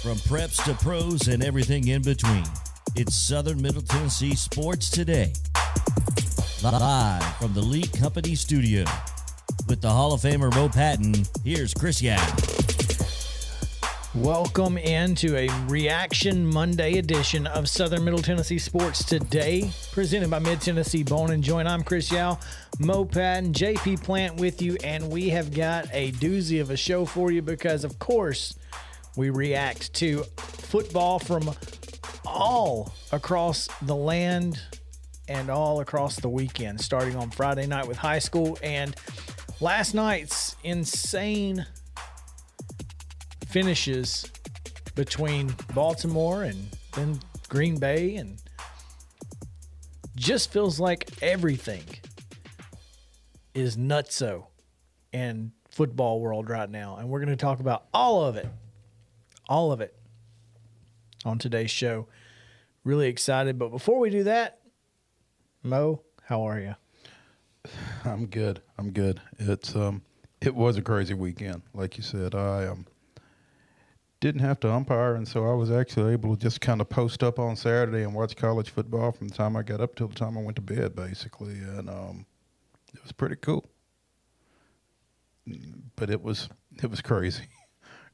From preps to pros and everything in between, it's Southern Middle Tennessee Sports Today. Live from the Lee Company studio. With the Hall of Famer Mo Patton, here's Chris Yao. Welcome into a Reaction Monday edition of Southern Middle Tennessee Sports Today, presented by Mid-Tennessee Bone and Joint. I'm Chris Yao, Mo Patton, JP Plant with you, and we have got a doozy of a show for you because, of course, we react to football from all across the land and all across the weekend, starting on Friday night with high school and last night's insane finishes between Baltimore and then Green Bay, and just feels like everything is nutso in football world right now. And we're going to talk about all of it on today's show. Really excited. But before we do that, Mo, how are you? I'm good. It was a crazy weekend. Like you said, I didn't have to umpire, and so I was actually able to just kind of post up on Saturday and watch college football from the time I got up till the time I went to bed, basically. And it was pretty cool. But it was crazy.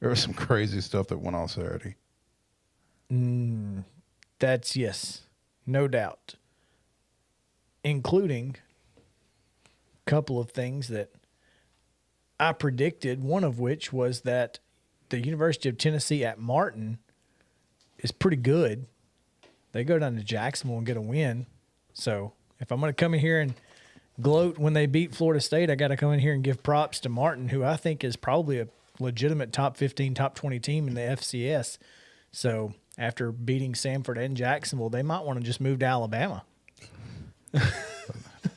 There was some crazy stuff that went on Saturday. That's yes, no doubt. Including a couple of things that I predicted, one of which was that the University of Tennessee at Martin is pretty good. They go down to Jacksonville and get a win. So if I'm going to come in here and gloat when they beat Florida State, I got to come in here and give props to Martin, who I think is probably a legitimate top 15, top 20 team in the FCS. So after beating Samford and Jacksonville, they might want to just move to Alabama.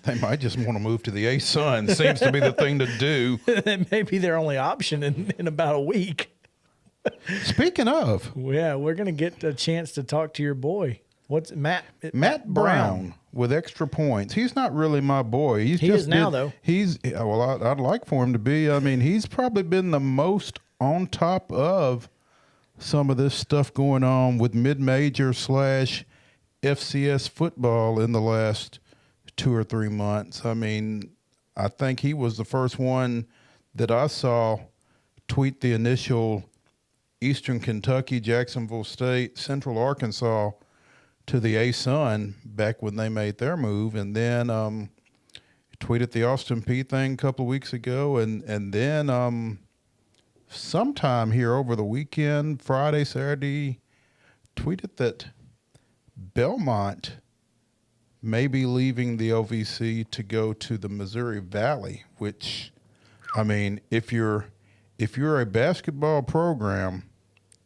They might just want to move to the A-Sun. Seems to be the thing to do. That may be their only option in about a week. Speaking of, Yeah, we're going to get a chance to talk to your boy. What's Matt Brown with extra points. He's not really my boy. He is now, though. I'd like for him to be. I mean, he's probably been the most on top of some of this stuff going on with mid-major / FCS football in the last 2 or 3 months. I mean, I think he was the first one that I saw tweet the initial Eastern Kentucky, Jacksonville State, Central Arkansas to the A-Sun back when they made their move, and then tweeted the Austin Peay thing a couple of weeks ago, and then sometime here over the weekend, Friday, Saturday, tweeted that Belmont may be leaving the OVC to go to the Missouri Valley, which, I mean, if you're a basketball program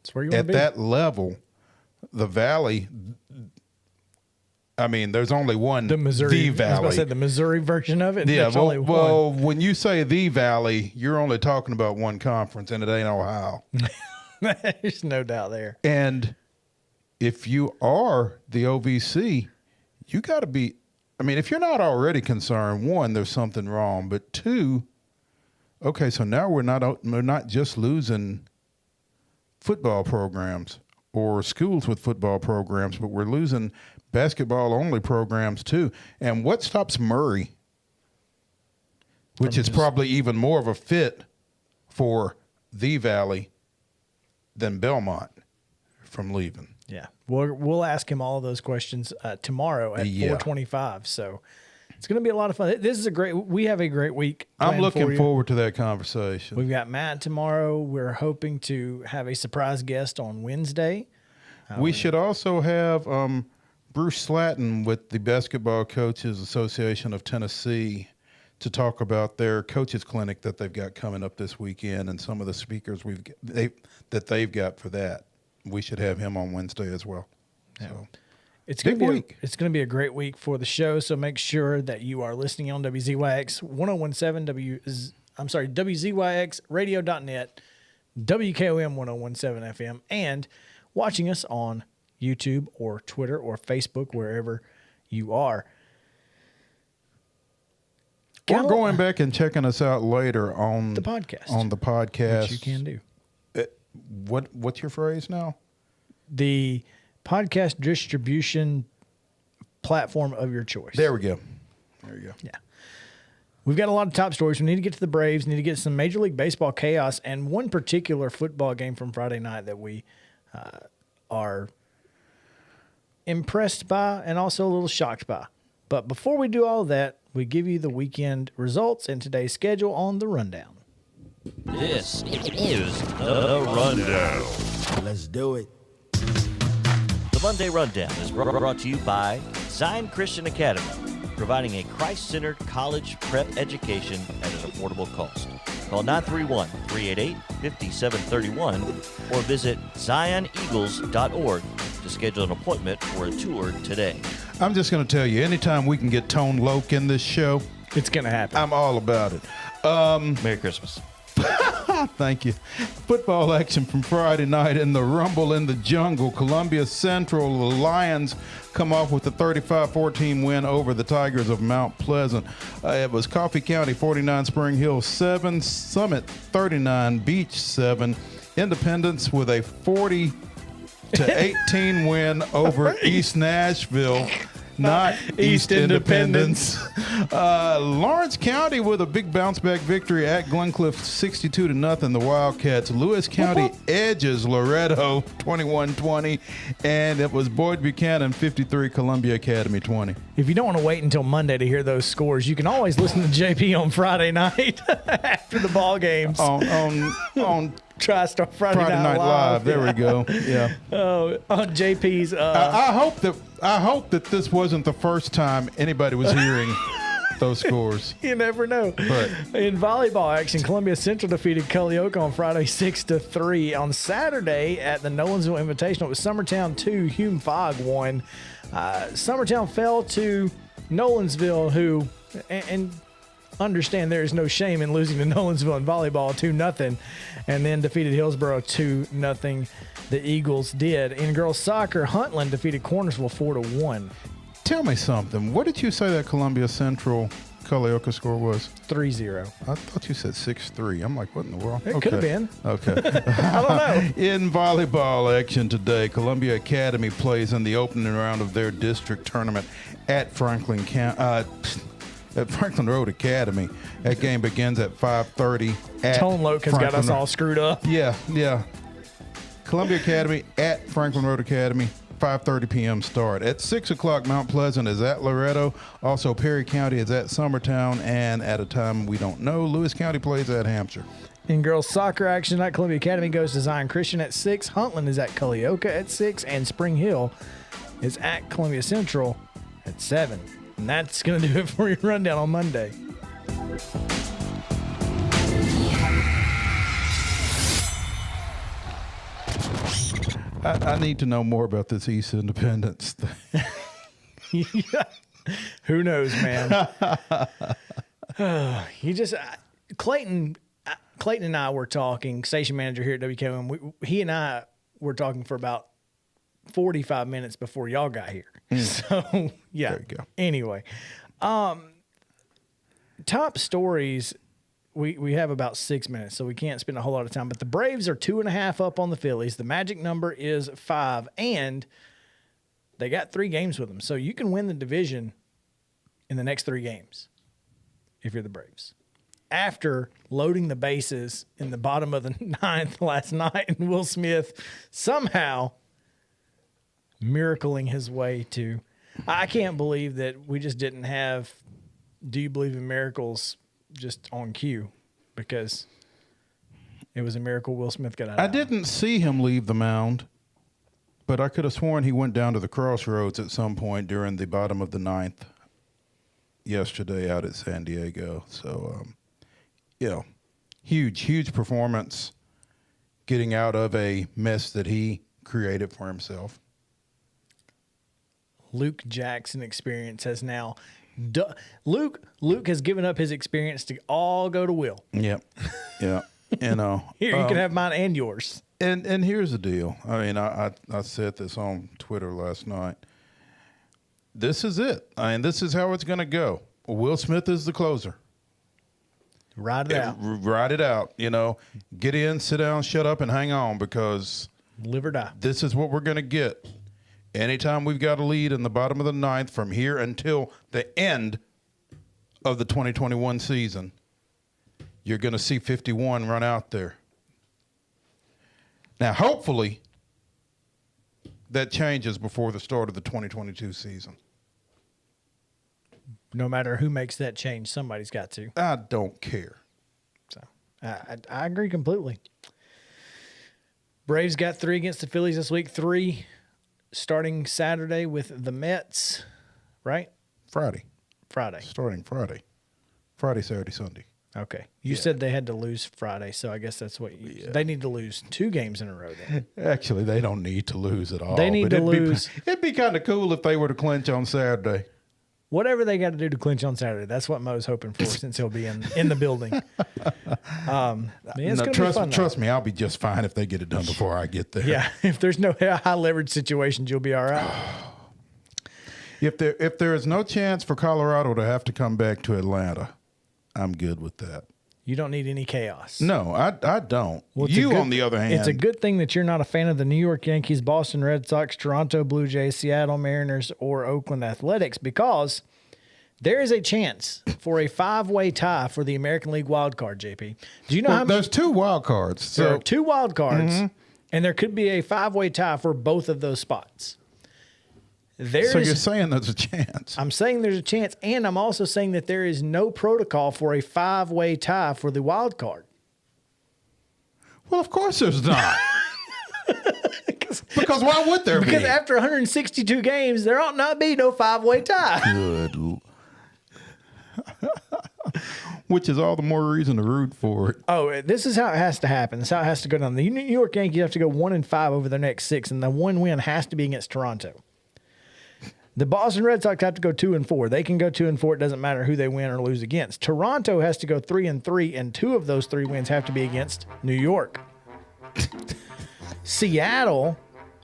That's where you at that level, the Valley, I mean, there's only one, the Missouri Valley. I was going to say the Missouri version of it. Yeah, There's only well, one. when you say the Valley, you're only talking about one conference, and it ain't Ohio. There's no doubt there. And if you are the OVC, you got to be, I mean, if you're not already concerned, one, there's something wrong, but two, okay, so now we're not just losing football programs or schools with football programs, but we're losing basketball-only programs too. And what stops Murray, which is probably even more of a fit for the Valley than Belmont, from leaving? Yeah, we'll ask him all of those questions tomorrow at 4:25. So it's going to be a lot of fun. We have a great week. I'm looking forward to that conversation. We've got Matt tomorrow. We're hoping to have a surprise guest on Wednesday. We should also have Bruce Slatton with the Basketball Coaches Association of Tennessee to talk about their coaches clinic that they've got coming up this weekend and some of the speakers that they've got for that. We should have him on Wednesday as well. Yeah. So it's going to be a great week for the show. So make sure that you are listening on WZYX 1017 WZYXradio.net, WKOM 1017 FM, and watching us on YouTube or Twitter or Facebook, wherever you are. Or going back and checking us out later on the podcast. On the podcast. Which you can do. What's your phrase now? The podcast distribution platform of your choice. There we go. Yeah. We've got a lot of top stories. We need to get to the Braves, need to get some Major League Baseball chaos, and one particular football game from Friday night that we are impressed by and also a little shocked by. But before we do all that, we give you the weekend results and today's schedule on the rundown. This is the Rundown. Let's do it. The Monday Rundown is brought to you by Zion Christian Academy, providing a Christ-centered college prep education at an affordable cost. Call 931-388-5731 or visit zioneagles.org to schedule an appointment for a tour today. I'm just going to tell you, anytime we can get Tone Loc in this show, It's going to happen. I'm all about it. Merry Christmas. Thank you. Football action from Friday night in the Rumble in the Jungle. Columbia Central, the Lions come off with a 35-14 win over the Tigers of Mount Pleasant. It was Coffee County 49, Spring Hill 7, Summit 39, Beach 7, Independence with a 40-18 win over East Nashville. Not East Independence. Lawrence County with a big bounce back victory at Glencliff 62-0. The Wildcats. Lewis County edges Loretto 21-20. And it was Boyd Buchanan 53, Columbia Academy 20. If you don't want to wait until Monday to hear those scores, you can always listen to JP on Friday night after the ball games. On TriStar Friday Night Live. There we go. Yeah. Oh, on JP's. I hope that this wasn't the first time anybody was hearing those scores. You never know. But in volleyball action, Columbia Central defeated Culleoka on Friday 6-3. On Saturday at the Nolensville Invitational, it was Summertown 2, Hume Fogg 1. Summertown fell to Nolensville, who and understand there is no shame in losing to Nolensville in volleyball 2-0, and then defeated Hillsboro 2-0. The Eagles did. In girls soccer, Huntland defeated Cornersville 4-1. tell me something. What did you say that Columbia Central Culleoka score was? 3-0. I thought you said 6-3. I'm like, what in the world? It could have been. Okay. I don't know. In volleyball action today, Columbia Academy plays in the opening round of their district tournament at Franklin Road Academy. That game begins at 5:30. Tone Loc has got us all screwed up. Yeah. Columbia Academy at Franklin Road Academy. 5:30 p.m. start. At 6 o'clock, Mount Pleasant is at Loretto. Also, Perry County is at Summertown. And at a time we don't know, Lewis County plays at Hampshire. In girls soccer action tonight, Columbia Academy goes to Zion Christian at 6. Huntland is at Culleoka at 6. And Spring Hill is at Columbia Central at 7. And that's going to do it for your rundown on Monday. I need to know more about this East Independence thing. Yeah. Who knows, man? Clayton and I were talking, station manager here at WKOM. He and I were talking for about 45 minutes before y'all got here. So, yeah. There you go. Anyway, top stories. We have about 6 minutes, so we can't spend a whole lot of time. But the Braves are 2.5 up on the Phillies. The magic number is 5, and they got 3 games with them. So you can win the division in the next 3 games if you're the Braves. After loading the bases in the bottom of the 9th last night, and Will Smith somehow miracling his way to. I can't believe that we just didn't have Do You Believe in Miracles just on cue, because it was a miracle Will Smith got out of I it. didn't see him leave the mound, but I could have sworn he went down to the crossroads at some point during the bottom of the 9th yesterday out at San Diego. So, huge performance getting out of a mess that he created for himself. Luke Jackson experience has now Luke has given up his experience to all go to Will. Yep. Yeah. You know. Here, you can have mine and yours. And here's the deal. I mean, I said this on Twitter last night. This is it. I mean, this is how it's going to go. Will Smith is the closer. Ride it out. Ride it out. Get in, sit down, shut up, and hang on, because Live or die. this is what we're going to get. Anytime we've got a lead in the bottom of the ninth from here until the end of the 2021 season, you're going to see 51 run out there. Now, hopefully, that changes before the start of the 2022 season. No matter who makes that change, somebody's got to. I don't care. So I agree completely. Braves got 3 against the Phillies this week. 3 starting Saturday with the Mets, right? Friday. Friday. Friday, Saturday, Sunday. Okay. You said they had to lose Friday, so I guess that's what they need to lose 2 games in a row then. Actually, they don't need to lose at all. They need but to lose. It'd be kind of cool if they were to clinch on Saturday. Whatever they got to do to clinch on Saturday, that's what Mo's hoping for since he'll be in the building. It's gonna be fun, trust me, I'll be just fine if they get it done before I get there. Yeah, if there's no high leverage situations, you'll be all right. If there is no chance for Colorado to have to come back to Atlanta, I'm good with that. You don't need any chaos. No, I don't. Well, On the other hand, it's a good thing that you're not a fan of the New York Yankees, Boston Red Sox, Toronto Blue Jays, Seattle Mariners, or Oakland Athletics, because there is a chance for a 5-way tie for the American League wild card, JP. Do you know how many? There's 2 wild cards. There So are 2 wild cards, and there could be a 5-way tie for both of those spots. so you're saying there's a chance. I'm saying there's a chance, and I'm also saying that there is no protocol for a 5-way tie for the wild card. Well, of course there's not. Because why would there be? Because after 162 games, there ought not be no 5-way tie. Good. Which is all the more reason to root for it. Oh, this is how it has to happen. This is how it has to go down. The New York Yankees have to go 1-5 over their next 6, and the one win has to be against Toronto. The Boston Red Sox have to go 2-4. They can go 2-4. It doesn't matter who they win or lose against. Toronto has to go 3-3, and 2 of those 3 wins have to be against New York. Seattle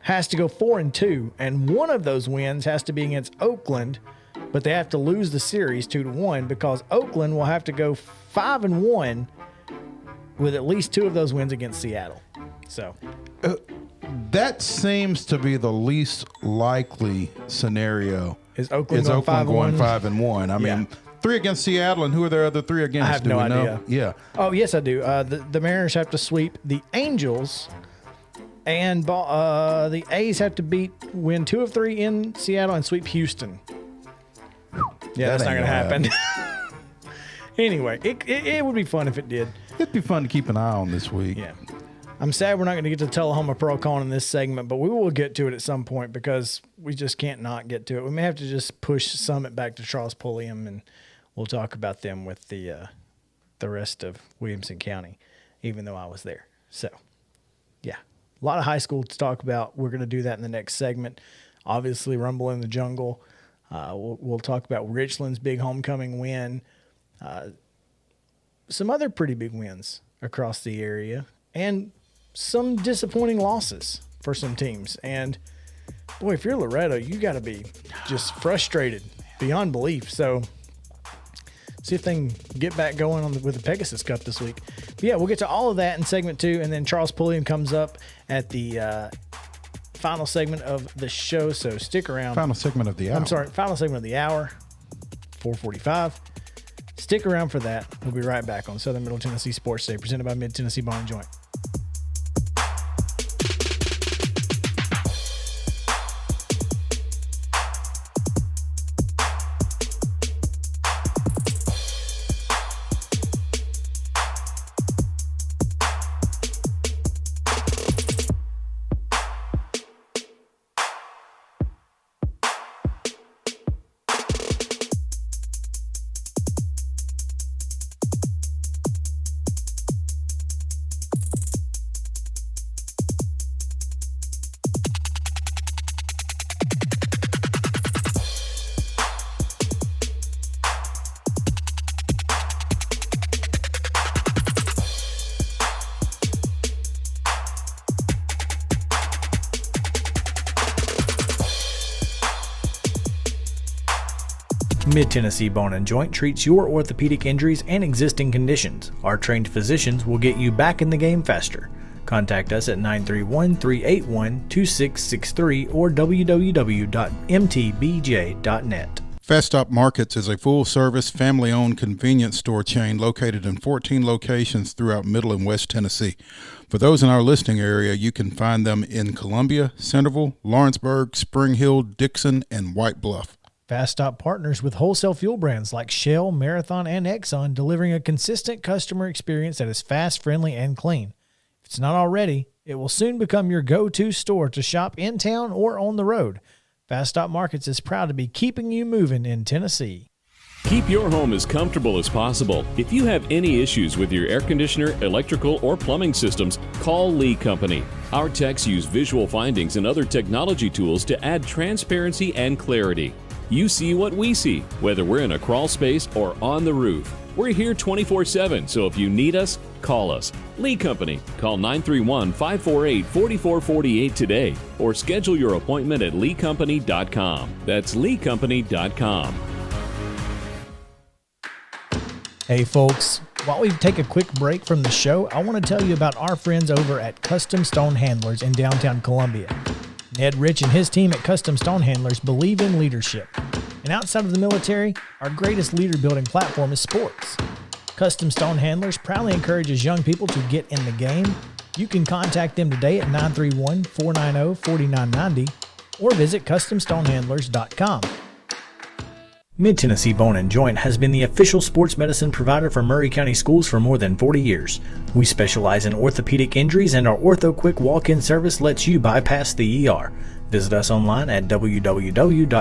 has to go 4-2, and 1 of those wins has to be against Oakland, but they have to lose the series 2-1 because Oakland will have to go 5-1 with at least 2 of those wins against Seattle. So That seems to be the least likely scenario. is Oakland Is going Oakland 5-1? going 5-1? I mean, 3 against Seattle, and who are their other 3 against? I have Do no we know? idea. Yeah. Oh, yes, I do. The Mariners have to sweep the Angels, and the A's have to win 2 of 3 in Seattle and sweep Houston. Yeah, That that's not ain't going to gonna happen. Anyway, it would be fun if it did. It'd be fun to keep an eye on this week. Yeah. I'm sad we're not going to get to Tullahoma Pro Con in this segment, but we will get to it at some point because we just can't not get to it. We may have to just push Summit back to Charles Pulliam, and we'll talk about them with the rest of Williamson County, even though I was there. So, yeah, a lot of high school to talk about. We're going to do that in the next segment. Obviously, Rumble in the Jungle. We'll talk about Richland's big homecoming win. Some other pretty big wins across the area, and some disappointing losses for some teams. And boy, if you're Loretto, you got to be just frustrated beyond belief. So see if they can get back going with the Pegasus Cup this week. But yeah, we'll get to all of that in segment 2, and then Charles Pulliam comes up at the final segment of the show. So stick around. Final segment of the hour. I'm sorry, final segment of the hour, 4:45. Stick around for that. We'll be right back on Southern Middle Tennessee Sports Day, presented by Mid-Tennessee Bar and Joint. Mid-Tennessee Bone and Joint treats your orthopedic injuries and existing conditions. Our trained physicians will get you back in the game faster. Contact us at 931-381-2663 or www.mtbj.net. Fast Stop Markets is a full-service, family-owned convenience store chain located in 14 locations throughout Middle and West Tennessee. For those in our listening area, you can find them in Columbia, Centerville, Lawrenceburg, Spring Hill, Dixon, and White Bluff. Fast Stop partners with wholesale fuel brands like Shell, Marathon, and Exxon, delivering a consistent customer experience that is fast, friendly, and clean. If it's not already, it will soon become your go-to store to shop in town or on the road. Fast Stop Markets is proud to be keeping you moving in Tennessee. Keep your home as comfortable as possible. If you have any issues with your air conditioner, electrical, or plumbing systems, call Lee Company. Our techs use visual findings and other technology tools to add transparency and clarity. You see what we see, whether we're in a crawl space or on the roof. We're here 24/7, so if you need us, call us. Lee Company. Call 931-548-4448 today or schedule your appointment at leecompany.com. That's leecompany.com. Hey folks, while we take a quick break from the show, I want to tell you about our friends over at Custom Stone Handlers in downtown Columbia. Ned Rich and his team at Custom Stone Handlers believe in leadership. And outside of the military, our greatest leader building platform is sports. Custom Stone Handlers proudly encourages young people to get in the game. You can contact them today at 931-490-4990 or visit CustomStonehandlers.com. Mid-Tennessee Bone and Joint has been the official sports medicine provider for Maury County Schools for more than 40 years. We specialize in orthopedic injuries, and our Ortho Quick walk-in service lets you bypass the ER. Visit us online at www.mtbj.net.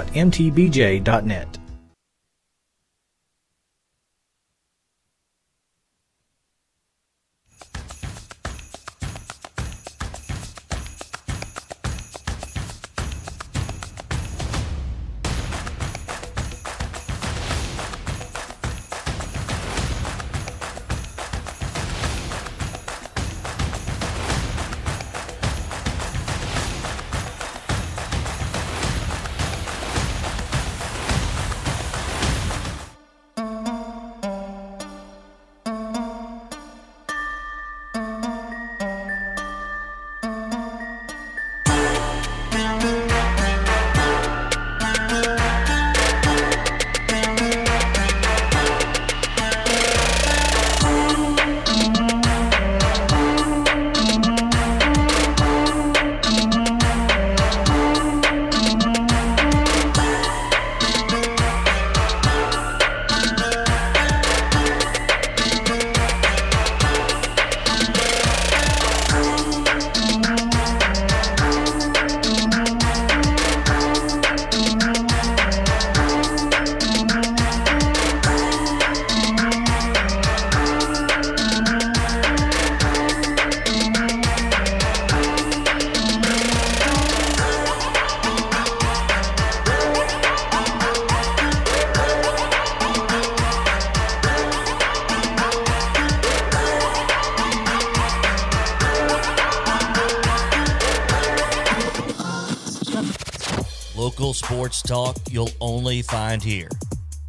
Local sports talk you'll only find here.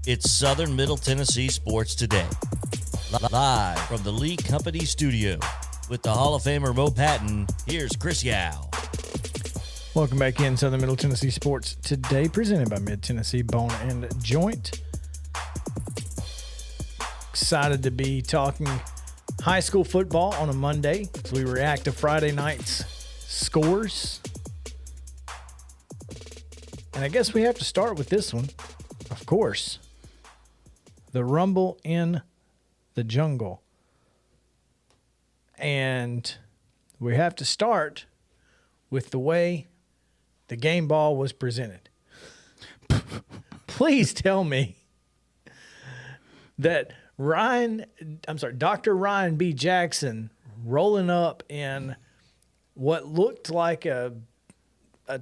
It's Southern Middle Tennessee Sports Today. Live from the Lee Company studio with the Hall of Famer Mo Patton, here's Chris Yao. Welcome back in Southern Middle Tennessee Sports Today, presented by Mid-Tennessee Bone and Joint. Excited to be talking high school football on a Monday as we react to Friday night's scores. And I guess we have to start with this one, of course. The Rumble in the Jungle. And we have to start with the way the game ball was presented. Please tell me that Dr. Ryan B. Jackson rolling up in what looked like a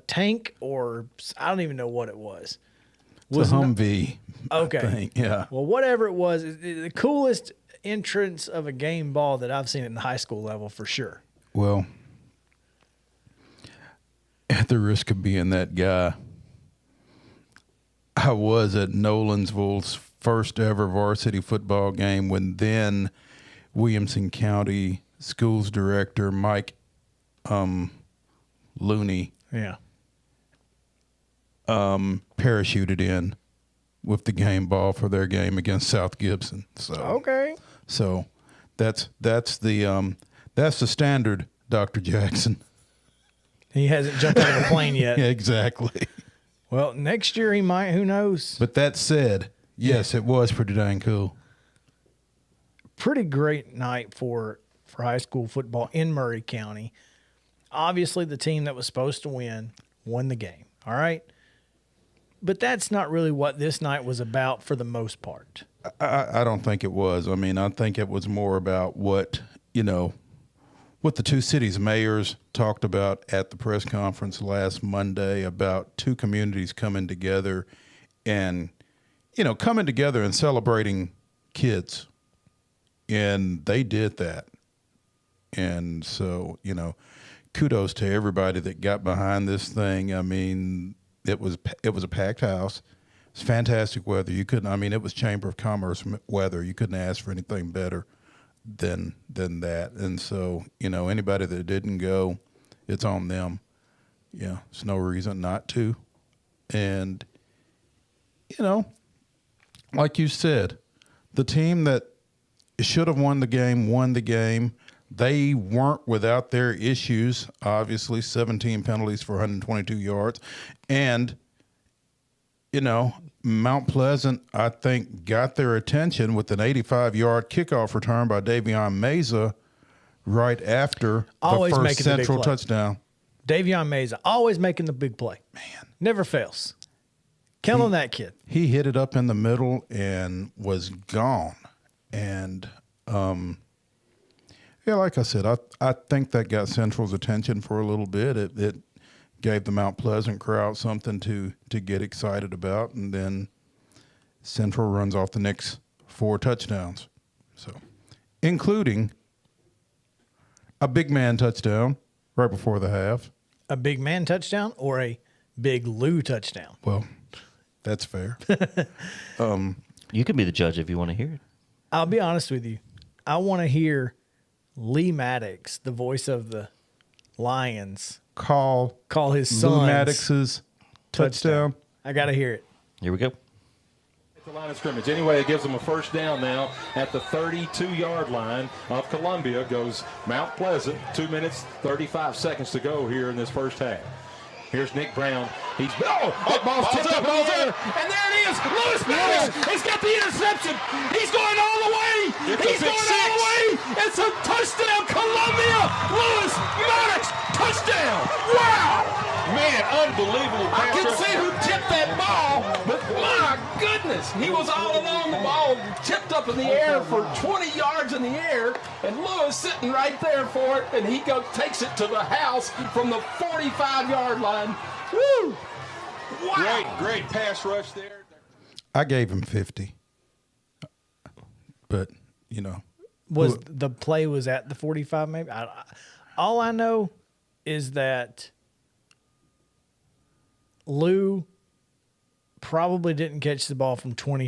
tank, or I don't even know what it was. It's a Humvee. Okay. Thing. Yeah. Well, whatever it was, the coolest entrance of a game ball that I've seen at the high school level for sure. Well, at the risk of being that guy, I was at Nolensville's first ever varsity football game when then Williamson County Schools Director Mike Looney Yeah. parachuted in with the game ball for their game against South Gibson. Okay. So that's the standard, Dr. Jackson. He hasn't jumped out of a plane yet. Yeah, exactly. Well, next year he might. Who knows? But that said, yes, it was pretty dang cool. Pretty great night for high school football in Murray County. Obviously, the team that was supposed to win won the game. All right. But that's not really what this night was about for the most part. I don't think it was. I mean, I think it was more about what the two cities' mayors talked about at the press conference last Monday about two communities coming together and celebrating kids. And they did that. And so, kudos to everybody that got behind this thing. I mean, it was a packed house. It's fantastic weather. It was Chamber of Commerce weather. You couldn't ask for anything better than that. And so, anybody that didn't go, it's on them. Yeah, there's no reason not to. And, like you said, the team that should have won the game won the game. They weren't without their issues, obviously, 17 penalties for 122 yards. And, Mount Pleasant, I think, got their attention with an 85-yard kickoff return by Davion Meza right after Always the first making the big Central play. touchdown. Davion Meza, always making the big play. Man. Never fails. Count on that kid. He hit it up in the middle and was gone. And, like I said, I think that got Central's attention for a little bit. It gave the Mount Pleasant crowd something to get excited about, and then Central runs off the next 4 touchdowns. So, including a big man touchdown right before the half. A big man touchdown or a big Lou touchdown? Well, that's fair. You can be the judge if you want to hear it. I'll be honest with you. I want to hear Lee Maddox, the voice of the Lions, Call his Lou son's Maddox's touchdown. I got to hear it. Here we go. The line of scrimmage. Anyway, it gives them a first down now at the 32-yard line of Columbia. Goes Mount Pleasant. 2 minutes, 35 seconds to go here in this first half. Here's Nick Brown. That ball's tipped up over there. And there it is. Lewis Maddox has got the interception. He's going all the way. He's going all the way. It's a touchdown, Columbia. Lewis Maddox, touchdown. Wow. Man, unbelievable. I can see who tipped that ball, but my goodness, he was all along the ball, tipped up in the air for 20 yards in the air, and Lewis sitting right there for it, and he takes it to the house from the 45-yard line. Woo! Wow. Great pass rush there. I gave him 50. But, Was the play was at the 45 maybe? All I know is that Lou probably didn't catch the ball from 20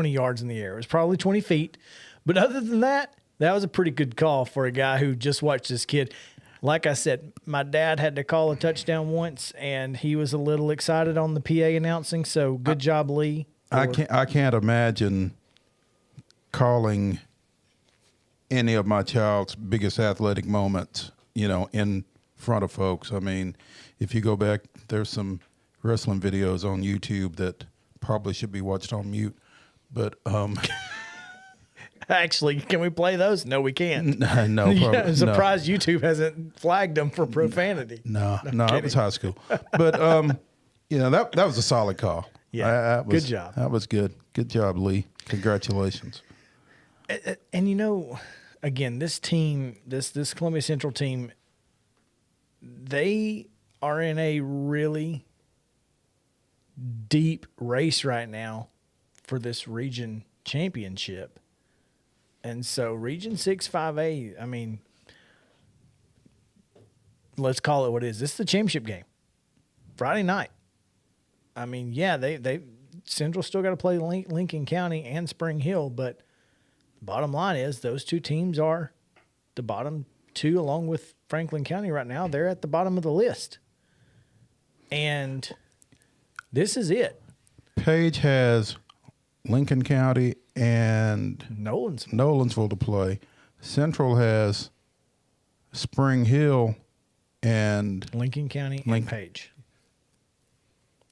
yards in the air. It was probably 20 feet. But other than that, that was a pretty good call for a guy who just watched his kid. Like I said, my dad had to call a touchdown once, and he was a little excited on the PA announcing. So good job, Lee. I can't imagine calling any of my child's biggest athletic moments, in front of folks. I mean, if you go back, there's some wrestling videos on YouTube that probably should be watched on mute. But Actually, can we play those? No, we can't. no, Yeah, probably, I'm surprised YouTube hasn't flagged them for profanity. no, it was high school. But that was a solid call. Yeah, good job. That was good. Good job, Lee. Congratulations. And again, this team, this Columbia Central team, they are in a really deep race right now for this region championship. And so Region 6 5A, I mean, let's call it what it is. This is the championship game. Friday night. I mean, yeah, they Central still got to play Lincoln County and Spring Hill, but the bottom line is those two teams are the bottom two, along with Franklin County right now. They're at the bottom of the list. And this is it. Page has Lincoln County and Nolensville to play. Central has Spring Hill and Lincoln County and Page.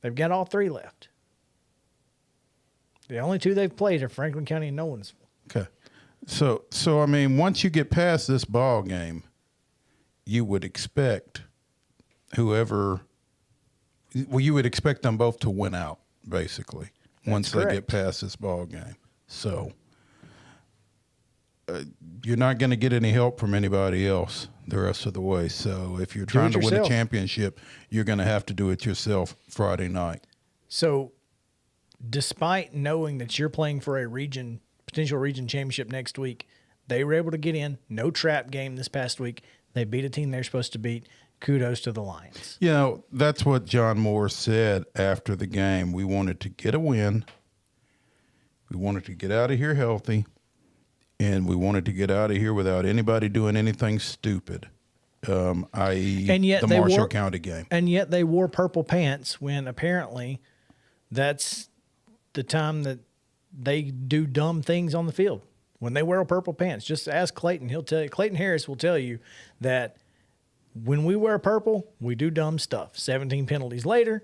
They've got all three left. The only two they've played are Franklin County and Nolensville. Okay. So I mean, once you get past this ball game, you would expect you would expect them both to win out, basically, once they get past this ball game. So you're not going to get any help from anybody else the rest of the way. So if you're trying to win a championship, you're going to have to do it yourself Friday night. So despite knowing that you're playing for a potential region championship next week, they were able to get in. No trap game this past week. They beat a team they're supposed to beat. Kudos to the Lions. You know, that's what John Moore said after the game. We wanted to get a win. We wanted to get out of here healthy. And we wanted to get out of here without anybody doing anything stupid, i.e. the Marshall County game. And yet they wore purple pants when apparently that's the time that they do dumb things on the field. When they wear purple pants, just ask Clayton. He'll tell you. Clayton Harris will tell you that when we wear purple, we do dumb stuff. 17 penalties later,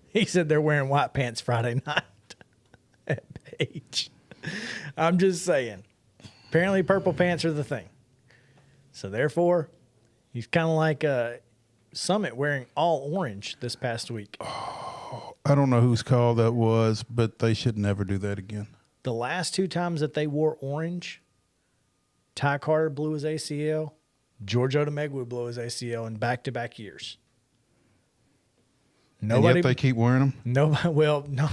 he said they're wearing white pants Friday night at Page. I'm just saying. Apparently, purple pants are the thing. So, therefore, he's kind of like Summit wearing all orange this past week. Oh, I don't know whose call that was, but they should never do that again. The last two times that they wore orange, Ty Carter blew his ACL, George Odomegwu blew his ACL in back-to-back years. Nobody, and yet they keep wearing them? Nobody. Well, no.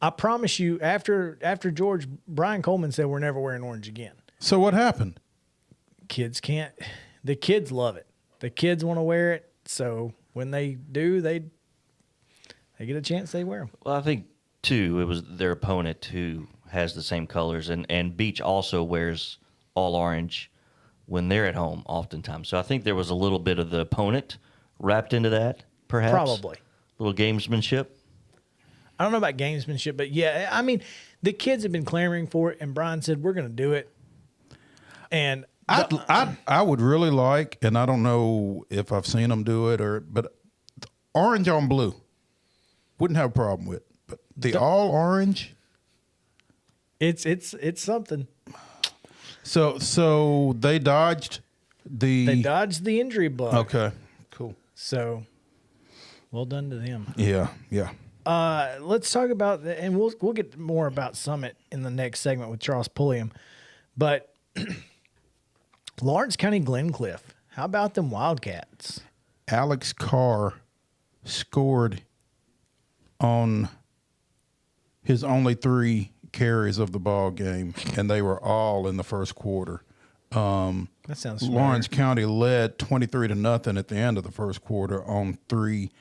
I promise you, after George, Brian Coleman said we're never wearing orange again. So what happened? Kids can't. The kids love it. The kids want to wear it. So when they do, they get a chance, they wear them. Well, I think, too, it was their opponent who has the same colors. And Beach also wears all orange when they're at home oftentimes. So I think there was a little bit of the opponent wrapped into that, perhaps. Probably. A little gamesmanship. I don't know about gamesmanship, but yeah, I mean, the kids have been clamoring for it, and Brian said, we're going to do it. And I would really like, and I don't know if I've seen them do it, but orange on blue, wouldn't have a problem with. But the all orange, it's something. So they dodged the injury bug. Okay, cool. So, well done to them. Yeah. Let's talk about, and we'll get more about Summit in the next segment with Charles Pulliam, but Lawrence County Glencliff, how about them Wildcats? Alex Carr scored on his only 3 carries of the ball game, and they were all in the first quarter. That sounds familiar. Lawrence County led 23-0 at the end of the first quarter on 3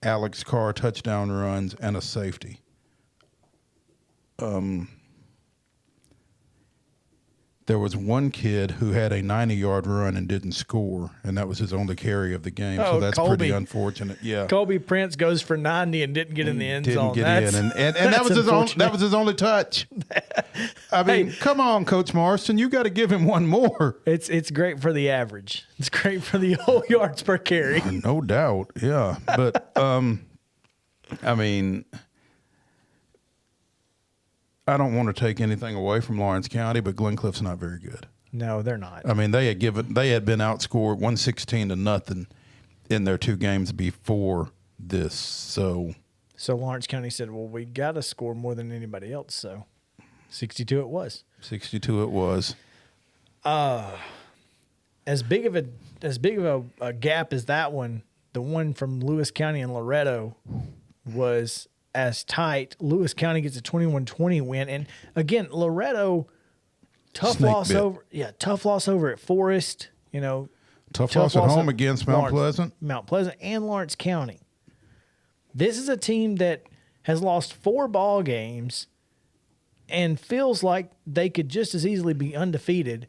Alex Carr touchdown runs and a safety. There was one kid who had a 90-yard run and didn't score, and that was his only carry of the game. So that's pretty unfortunate. Yeah, Colby Prince goes for 90 and didn't get in the end zone. Didn't get in, and that was his only touch. I mean, come on, Coach Marston, you got to give him one more. It's great for the average. It's great for the whole yards per carry. No doubt, yeah. But I mean, I don't want to take anything away from Lawrence County, but Glencliff's not very good. No, they're not. I mean, they had been outscored 116-0 in their 2 games before this. So Lawrence County said, "Well, we got to score more than anybody else." So 62 it was. 62 it was. As big of a gap as that one, the one from Lewis County and Loretto was as tight. Lewis County gets a 21-20 win, and again, Loretto tough loss over at Forest. Tough loss at home against Mount Pleasant and Lawrence County. This is a team that has lost 4 ball games and feels like they could just as easily be undefeated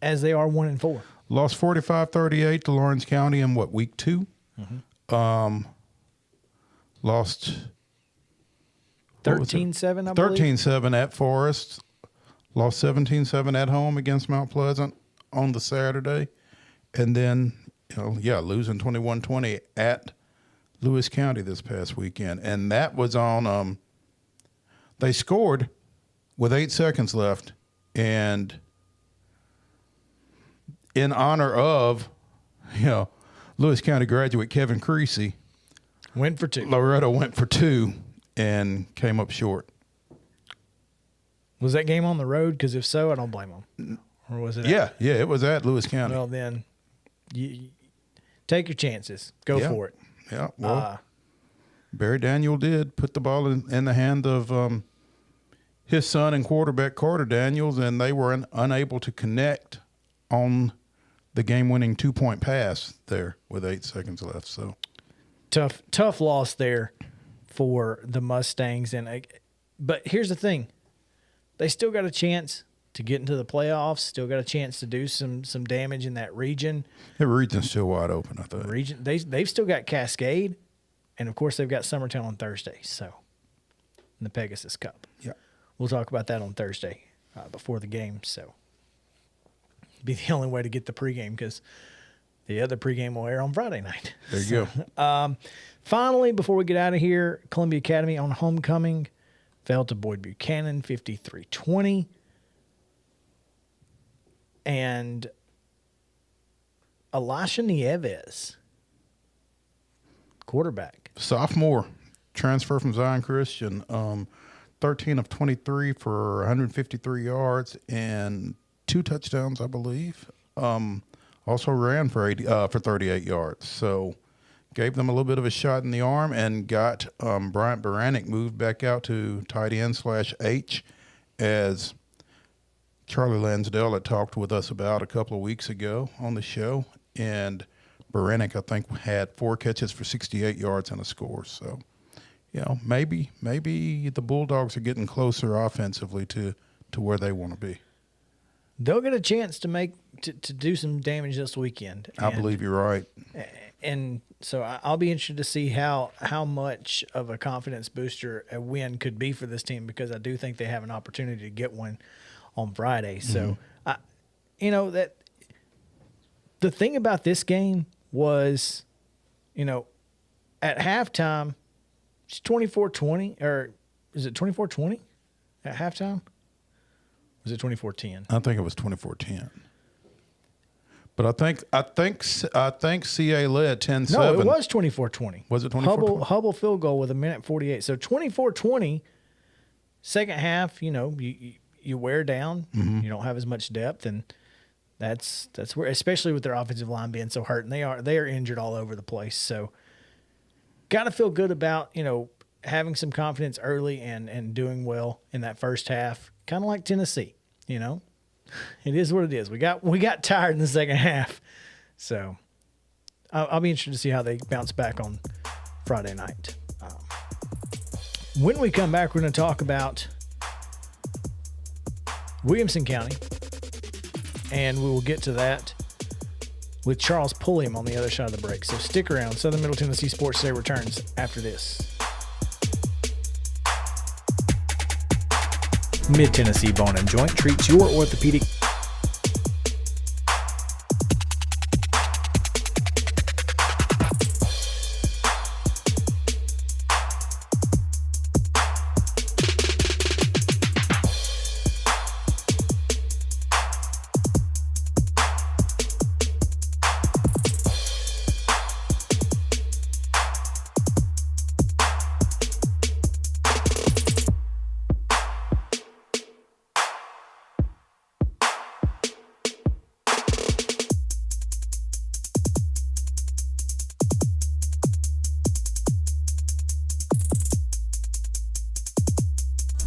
as they are 1-4. Lost 45-38 to Lawrence County in week 2? Lost 13-7, I believe. 13-7 at Forest. Lost 17-7 at home against Mount Pleasant on the Saturday. And then, losing 21-20 at Lewis County this past weekend. And that was on they scored with 8 seconds left, and in honor of, Lewis County graduate Kevin Creasy, Went for 2. Loretto went for 2 and came up short. Was that game on the road? Because if so, I don't blame them. Or was it? Yeah, it was at Lewis County. Well, then, you take your chances. Go for it. Yeah, well, Barry Daniel did put the ball in the hand of his son and quarterback Carter Daniels, and they were unable to connect on the game-winning 2-point pass there with 8 seconds left. So tough loss there for the Mustangs. But here's the thing. They still got a chance to get into the playoffs, still got a chance to do some damage in that region. The region's still wide open, I think. They've still got Cascade, and, of course, they've got Summertown on Thursday, so in the Pegasus Cup. Yeah. We'll talk about that on Thursday before the game, so be the only way to get the pregame because the other pregame will air on Friday night. There you go. Finally, before we get out of here, Columbia Academy on homecoming fell to Boyd Buchanan 53-20. And Elisha Nieves, quarterback. Sophomore, transfer from Zion Christian, 13 of 23 for 153 yards and 2 touchdowns, I believe. Also ran for 38 yards. So gave them a little bit of a shot in the arm and got Bryant Baranek moved back out to tight end /H as Charlie Lansdale had talked with us about a couple of weeks ago on the show. And Baranek, I think, had 4 catches for 68 yards and a score. So, maybe the Bulldogs are getting closer offensively to where they want to be. They'll get a chance to do some damage this weekend. I believe you're right. And so I'll be interested to see how much of a confidence booster a win could be for this team, because I do think they have an opportunity to get one on Friday. So, that the thing about this game was, at halftime, it's 24-20, or is it 24-20 at halftime? Was it 24-10? I think it was 24-10. But I think CA led 10-7. No, it was 24-20. Was it 24-20? Hubble field goal with 1:48. So 24-20. Second half, you wear down. Mm-hmm. You don't have as much depth, and that's where, especially with their offensive line being so hurt, and they are injured all over the place. So got to feel good about having some confidence early and doing well in that first half, kind of like Tennessee. It is what it is. We got tired in the second half, so I'll be interested to see how they bounce back on Friday night. When we come back, we're going to talk about Williamson County, and we will get to that with Charles Pulliam on the other side of the break. So stick around. Southern Middle Tennessee Sports Today returns after this. Mid-Tennessee Bone and Joint treats your orthopedic.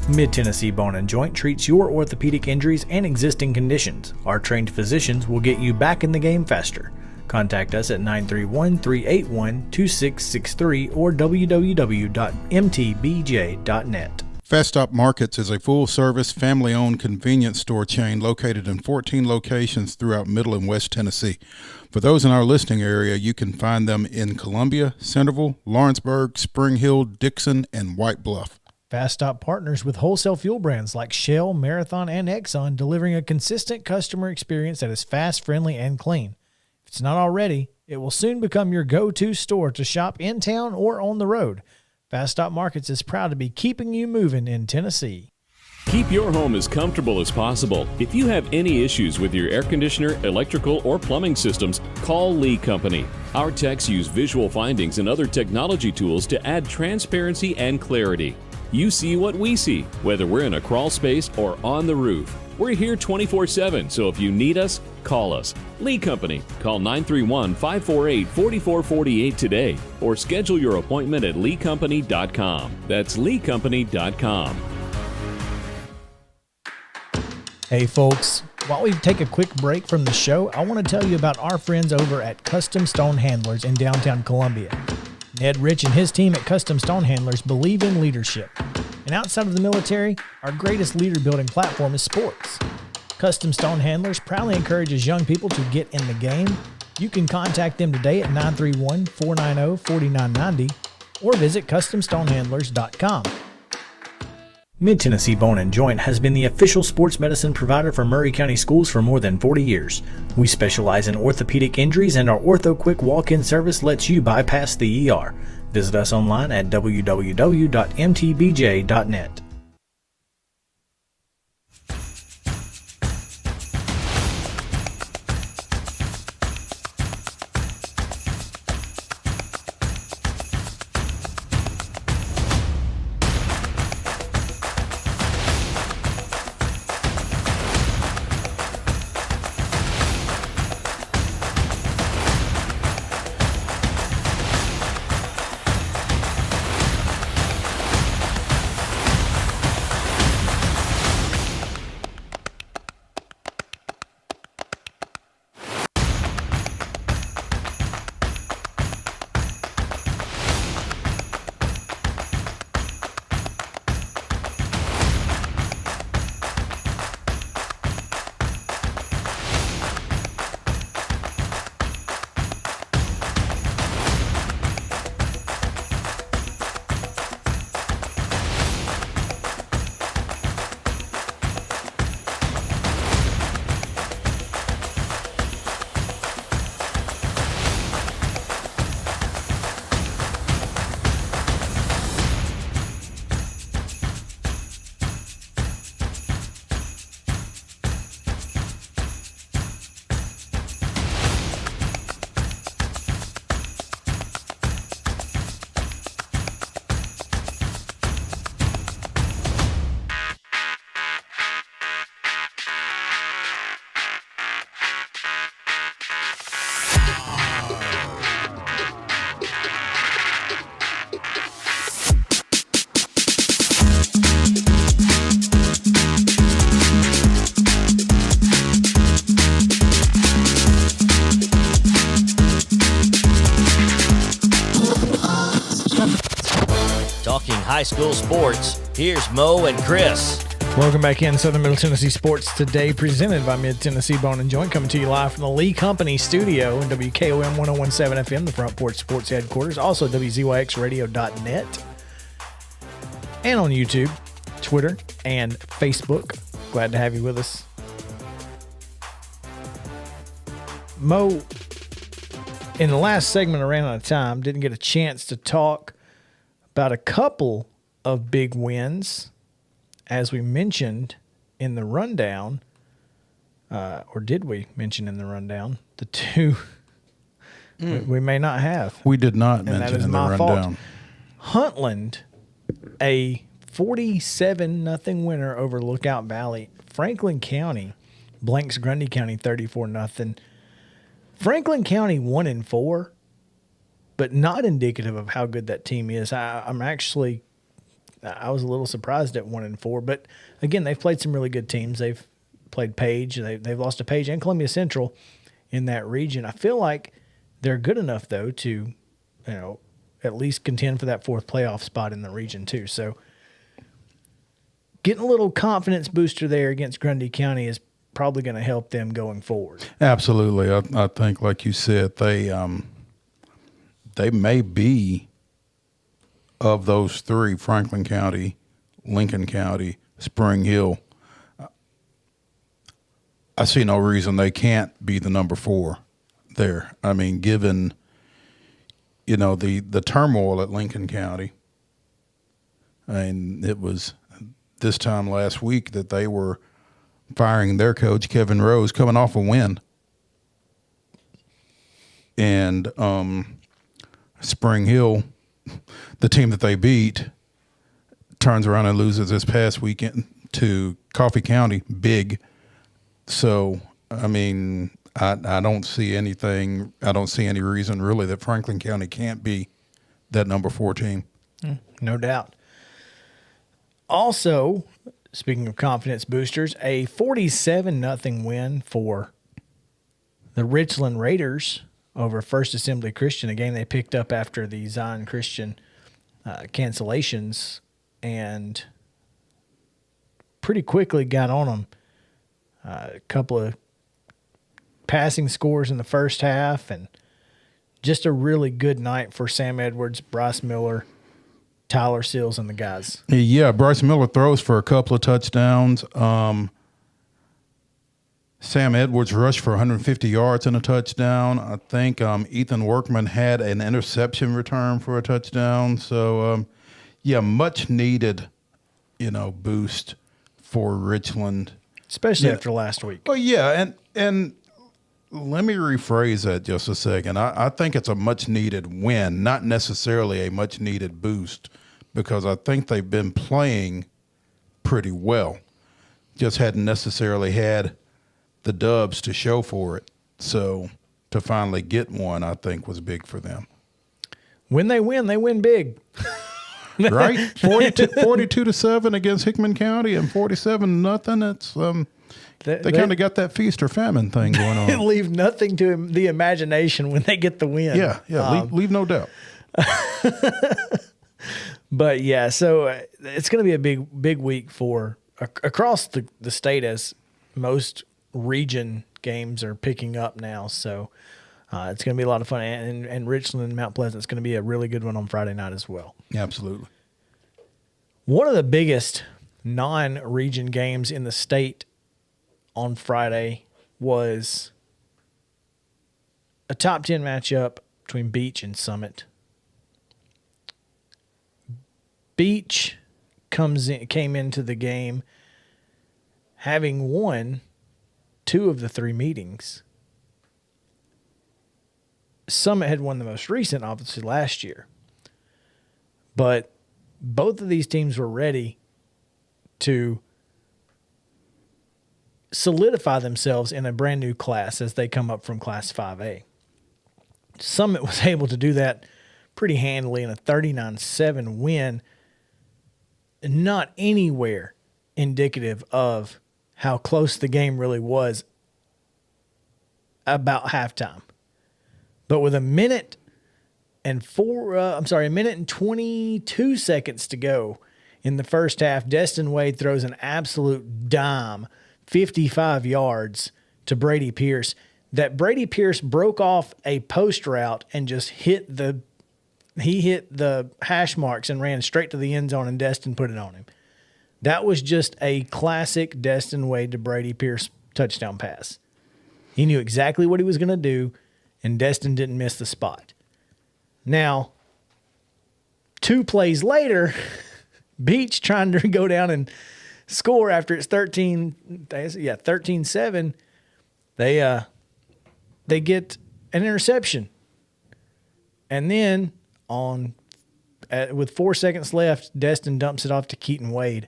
Mid-Tennessee Bone and Joint treats your orthopedic injuries and existing conditions. Our trained physicians will get you back in the game faster. Contact us at 931-381-2663 or www.mtbj.net. Fast Stop Markets is a full-service, family-owned convenience store chain located in 14 locations throughout Middle and West Tennessee. For those in our listening area, you can find them in Columbia, Centerville, Lawrenceburg, Spring Hill, Dixon, and White Bluff. Fast Stop partners with wholesale fuel brands like Shell, Marathon, and Exxon, delivering a consistent customer experience that is fast, friendly, and clean. If it's not already, it will soon become your go-to store to shop in town or on the road. Fast Stop Markets is proud to be keeping you moving in Tennessee. Keep your home as comfortable as possible. If you have any issues with your air conditioner, electrical, or plumbing systems, call Lee Company. Our techs use visual findings and other technology tools to add transparency and clarity. You see what we see, whether we're in a crawl space or on the roof. We're here 24/7, so if you need us, call us. Lee Company. Call 931-548-4448 today or schedule your appointment at leecompany.com. That's leecompany.com. Hey folks, while we take a quick break from the show, I want to tell you about our friends over at Custom Stone Handlers in downtown Columbia. Ned Rich and his team at Custom Stone Handlers believe in leadership. And outside of the military, our greatest leader building platform is sports. Custom Stone Handlers proudly encourages young people to get in the game. You can contact them today at 931-490-4990 or visit CustomStonehandlers.com. Mid-Tennessee Bone & Joint has been the official sports medicine provider for Maury County Schools for more than 40 years. We specialize in orthopedic injuries, and our Ortho Quick walk-in service lets you bypass the ER. Visit us online at www.mtbj.net. Talking high school sports, here's Mo and Chris. Welcome back in Southern Middle Tennessee Sports Today, presented by Mid-Tennessee Bone & Joint, coming to you live from the Lee Company studio in WKOM 1017 FM, the Front Porch Sports headquarters, also WZYXradio.net, and on YouTube, Twitter, and Facebook. Glad to have you with us. Mo, in the last segment, I ran out of time, didn't get a chance to talk about a couple of big wins, as we mentioned in the rundown, or did we mention in the rundown, the two we may not have. We did not And that mention is in the my rundown. fault. Huntland, a 47-0 winner over Lookout Valley. Franklin County blanks Grundy County 34-0. Franklin County 1-4, but not indicative of how good that team is. I was a little surprised at 1-4, but again, they've played some really good teams. They've played Page. They've lost to Page and Columbia Central in that region. I feel like they're good enough, though, to, at least contend for that 4th playoff spot in the region, too. So getting a little confidence booster there against Grundy County is probably going to help them going forward. Absolutely. I think, like you said, they may be, of those 3, Franklin County, Lincoln County, Spring Hill, I see no reason they can't be the number 4 there. I mean, given, the turmoil at Lincoln County, and it was this time last week that they were firing their coach, Kevin Rose, coming off a win. And Spring Hill, the team that they beat, turns around and loses this past weekend to Coffee County, big. So, I mean, I don't see anything. I don't see any reason really that Franklin County can't be that number 4 team. No doubt. Also, speaking of confidence boosters, a 47-0 win for the Richland Raiders over First Assembly Christian, a game they picked up after the Zion Christian cancellations, and pretty quickly got on them. A couple of passing scores in the first half, and just a really good night for Sam Edwards, Bryce Miller, Tyler Seals, and the guys. Yeah, Bryce Miller throws for a couple of touchdowns. Sam Edwards rushed for 150 yards and a touchdown. I think Ethan Workman had an interception return for a touchdown. So, much needed, boost for Richland. Especially after last week. Well, yeah, and let me rephrase that just a second. I think it's a much-needed win, not necessarily a much-needed boost, because I think they've been playing pretty well. Just hadn't necessarily had the dubs to show for it. So to finally get one, I think, was big for them. When they win big. Right? 42-7 against Hickman County and 47-0. It's they kind of got that feast or famine thing going on. Leave nothing to the imagination when they get the win. Yeah, leave no doubt. But yeah, so it's going to be a big week for across the state, as most region games are picking up now. So it's going to be a lot of fun, and Richland and Mount Pleasant is going to be a really good one on Friday night as well. Absolutely. One of the biggest non-region games in the state on Friday was a top 10 matchup between Beach and Summit. Beach came into the game having won 2 of the 3 meetings. Summit had won the most recent, obviously, last year. But both of these teams were ready to solidify themselves in a brand new class as they come up from Class 5A. Summit was able to do that pretty handily in a 39-7 win, not anywhere indicative of how close the game really was about halftime. But with a minute and 22 seconds to go in the first half, Destin Wade throws an absolute dime, 55 yards to Brady Pierce, that Brady Pierce broke off a post route and just hit the hash marks and ran straight to the end zone, and Destin put it on him. That was just a classic Destin Wade to Brady Pierce touchdown pass. He knew exactly what he was going to do, and Destin didn't miss the spot. Now, 2 plays later, Beach trying to go down and score after it's 13-7. They get an interception. And then with 4 seconds left, Destin dumps it off to Keaton Wade,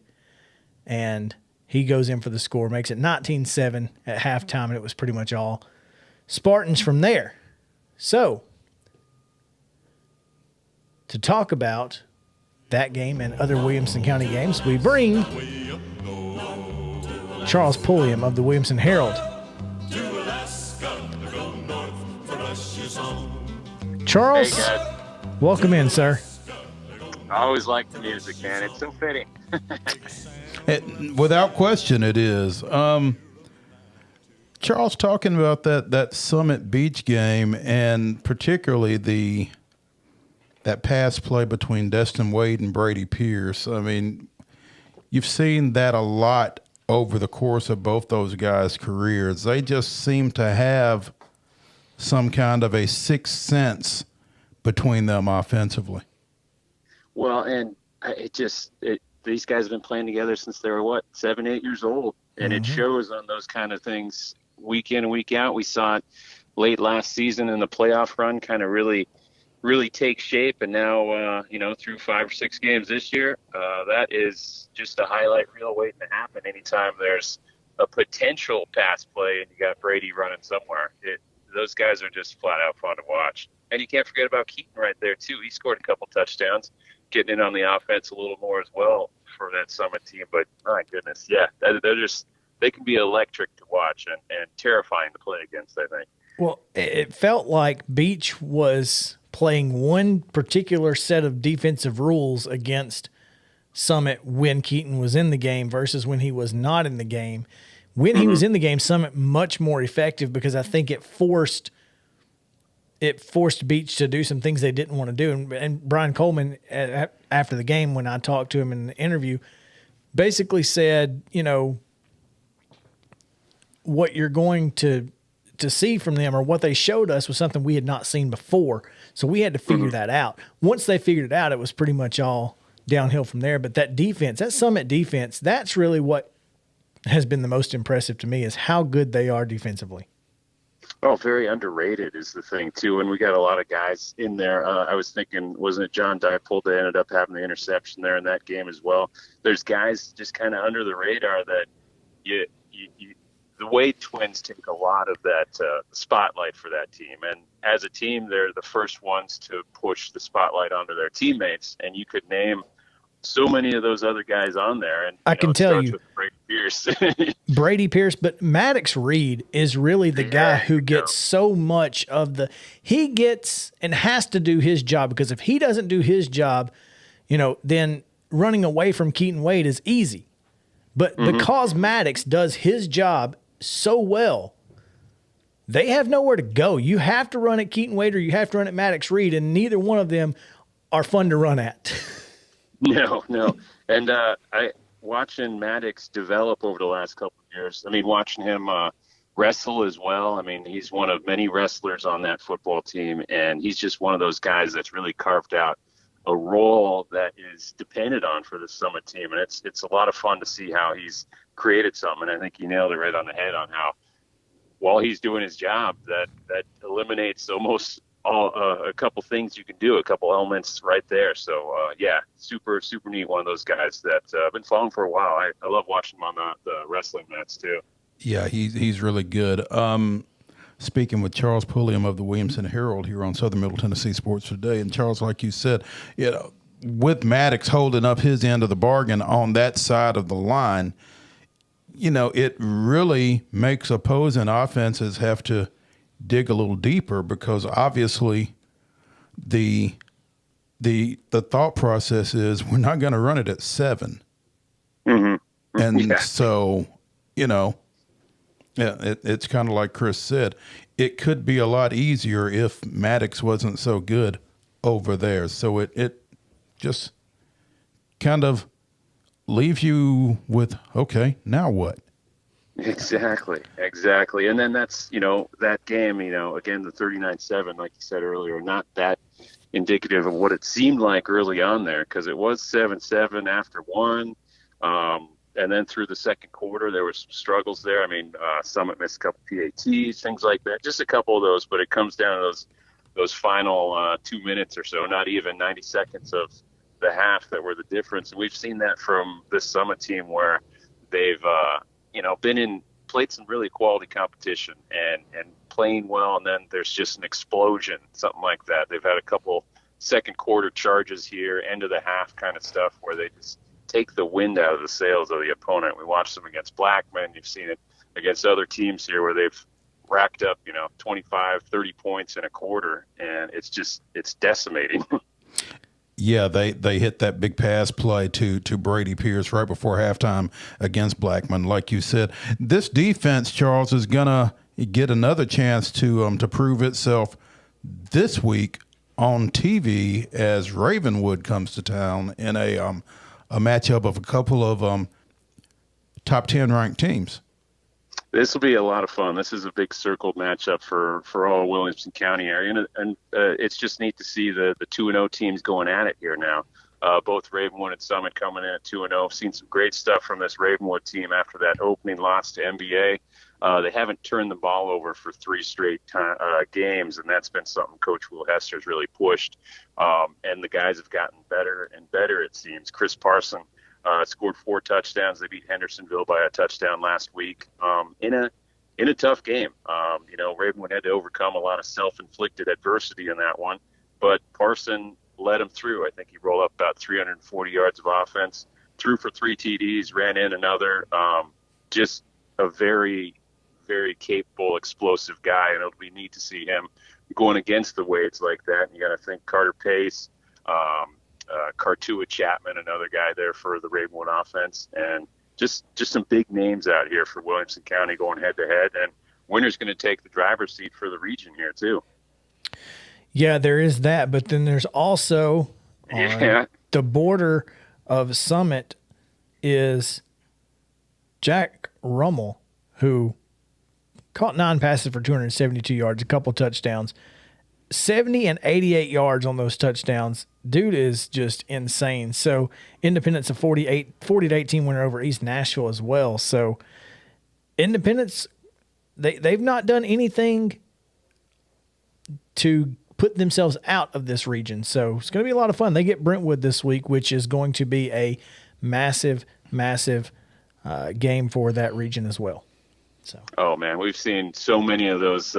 and he goes in for the score, makes it 19-7 at halftime, and it was pretty much all Spartans from there. So, to talk about that game and other Williamson County games, we bring Charles Pulliam of the Williamson Herald. Charles, Hey guys, welcome in, sir. I always like the music, man. It's so fitting. Without question, it is. Charles, talking about that Summit Beach game, and particularly that pass play between Destin Wade and Brady Pierce. I mean, you've seen that a lot over the course of both those guys' careers. They just seem to have some kind of a sixth sense between them offensively. Well, and these guys have been playing together since they were 7, 8 years old, and it shows on those kind of things week in and week out. We saw it late last season in the playoff run, kind of really take shape, and now through 5 or 6 games this year, that is just a highlight reel waiting to happen. Anytime there's a potential pass play and you got Brady running somewhere, those guys are just flat out fun to watch. And you can't forget about Keaton right there too. He scored a couple touchdowns, getting in on the offense a little more as well for that Summit team. But my goodness, yeah, they can be electric to watch and terrifying to play against, I think. Well, it felt like Beach was playing one particular set of defensive rules against Summit when Keaton was in the game versus when he was not in the game. When he was in the game, Summit much more effective because I think it forced Beach to do some things they didn't want to do. And Brian Coleman, after the game, when I talked to him in the interview, basically said, what you're going to see from them, or what they showed us, was something we had not seen before. So we had to figure that out. Once they figured it out, it was pretty much all downhill from there. But that defense, that Summit defense, that's really what has been the most impressive to me, is how good they are defensively. Oh, very underrated is the thing, too. And we got a lot of guys in there. I was thinking, wasn't it John Dippold that ended up having the interception there in that game as well? There's guys just kind of under the radar that the Wade twins take a lot of that spotlight for that team. And as a team, they're the first ones to push the spotlight onto their teammates. And you could name so many of those other guys on there. And I can tell you, Brady Pierce. Brady Pierce, but Maddox Reed is really the guy who gets so much of he gets and has to do his job, because if he doesn't do his job, then running away from Keaton Wade is easy. But because Maddox does his job so well, they have nowhere to go. You have to run at Keaton Wade or you have to run at Maddox Reed, and neither one of them are fun to run at. No. And watching Maddox develop over the last couple of years, I mean, watching him wrestle as well. I mean, he's one of many wrestlers on that football team, and he's just one of those guys that's really carved out a role that is depended on for the Summit team. And it's a lot of fun to see how he's created something. And I think he nailed it right on the head on how, while he's doing his job, that eliminates almost a couple things you can do, a couple elements right there. So, super, super neat. One of those guys that I've been following for a while. I love watching him on the wrestling mats too. Yeah, he's really good. Speaking with Charles Pulliam of the Williamson Herald here on Southern Middle Tennessee Sports Today. And Charles, like you said, with Maddox holding up his end of the bargain on that side of the line, it really makes opposing offenses have to dig a little deeper, because obviously the thought process is we're not going to run it at 7. Mm-hmm. And so, it's kind of like Chris said, it could be a lot easier if Maddox wasn't so good over there. So it just kind of leaves you with, okay, now what? Exactly. And then that's, that game, again, the 39-7, like you said earlier, not that indicative of what it seemed like early on there, because it was 7-7 after one. And then through the second quarter, there were some struggles there. I mean, Summit missed a couple PATs, things like that, just a couple of those. But it comes down to those final 2 minutes or so, not even 90 seconds of the half, that were the difference. And we've seen that from this Summit team, where they've played some really quality competition and playing well, and then there's just an explosion, something like that. They've had a couple second quarter charges here, end of the half kind of stuff, where they just take the wind out of the sails of the opponent. We watched them against Blackman. You've seen it against other teams here, where they've racked up, 25, 30 points in a quarter, and it's decimating. Yeah, they hit that big pass play to Brady Pierce right before halftime against Blackman. Like you said, this defense, Charles, is gonna get another chance to prove itself this week on TV as Ravenwood comes to town in a matchup of a couple of top 10 ranked teams. This will be a lot of fun. This is a big circled matchup for all Williamson County area, and it's just neat to see the 2-0 teams going at it here now. Both Ravenwood and Summit coming in at 2-0. Seen some great stuff from this Ravenwood team after that opening loss to MBA. They haven't turned the ball over for 3 straight games, and that's been something Coach Will Hester's really pushed. And the guys have gotten better and better, it seems. Chris Parson scored 4 touchdowns. They beat Hendersonville by a touchdown last week in a tough game. Ravenwood had to overcome a lot of self-inflicted adversity in that one, but Parson led him through. I think he rolled up about 340 yards of offense, threw for 3 TDs, ran in another. Just a very, very capable, explosive guy, and it'll be neat to see him going against the weights like that. And you got to think Carter Pace, Kartua Chapman, another guy there for the Ravenwood offense, and just some big names out here for Williamson County going head to head. And winner's going to take the driver's seat for the region here too. Yeah, there is that, but then there's also the border of Summit is Jack Rummel, who caught 9 passes for 272 yards, a couple touchdowns, 70 and 88 yards on those touchdowns. Dude is just insane. So Independence a 40-18 winner over East Nashville as well. So Independence, they've not done anything to put themselves out of this region. So it's going to be a lot of fun. They get Brentwood this week, which is going to be a massive, massive game for that region as well. So. Oh man, we've seen so many of those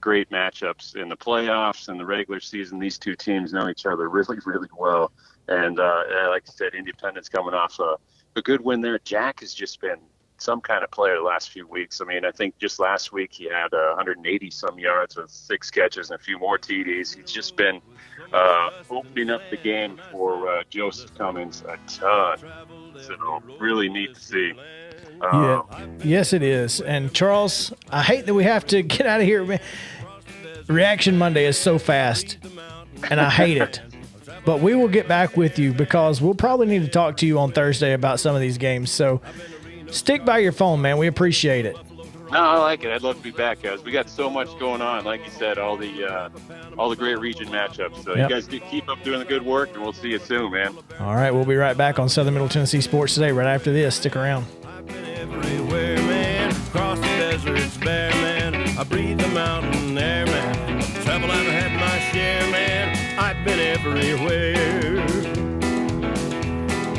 great matchups in the playoffs and the regular season. These two teams know each other really, really well. And like I said, Independence coming off a good win there. Jack has just been some kind of player the last few weeks. I mean, I think just last week he had 180-some yards with 6 catches and a few more TDs. He's just been opening up the game for Joseph Cummings a ton. So really neat to see. Yeah. Yes, it is. And Charles, I hate that we have to get out of here, man. Reaction Monday is so fast, and I hate it. But we will get back with you because we'll probably need to talk to you on Thursday about some of these games. So stick by your phone, man. We appreciate it. No, I like it. I'd love to be back, guys. We got so much going on. Like you said, all the great region matchups. So You guys keep up doing the good work, and we'll see you soon, man. All right, we'll be right back on Southern Middle Tennessee Sports Today right after this. Stick around. Everywhere, man. Across the desert, it's bare, man. I breathe the mountain air, man. Travel, I've had my share, man. I've been everywhere.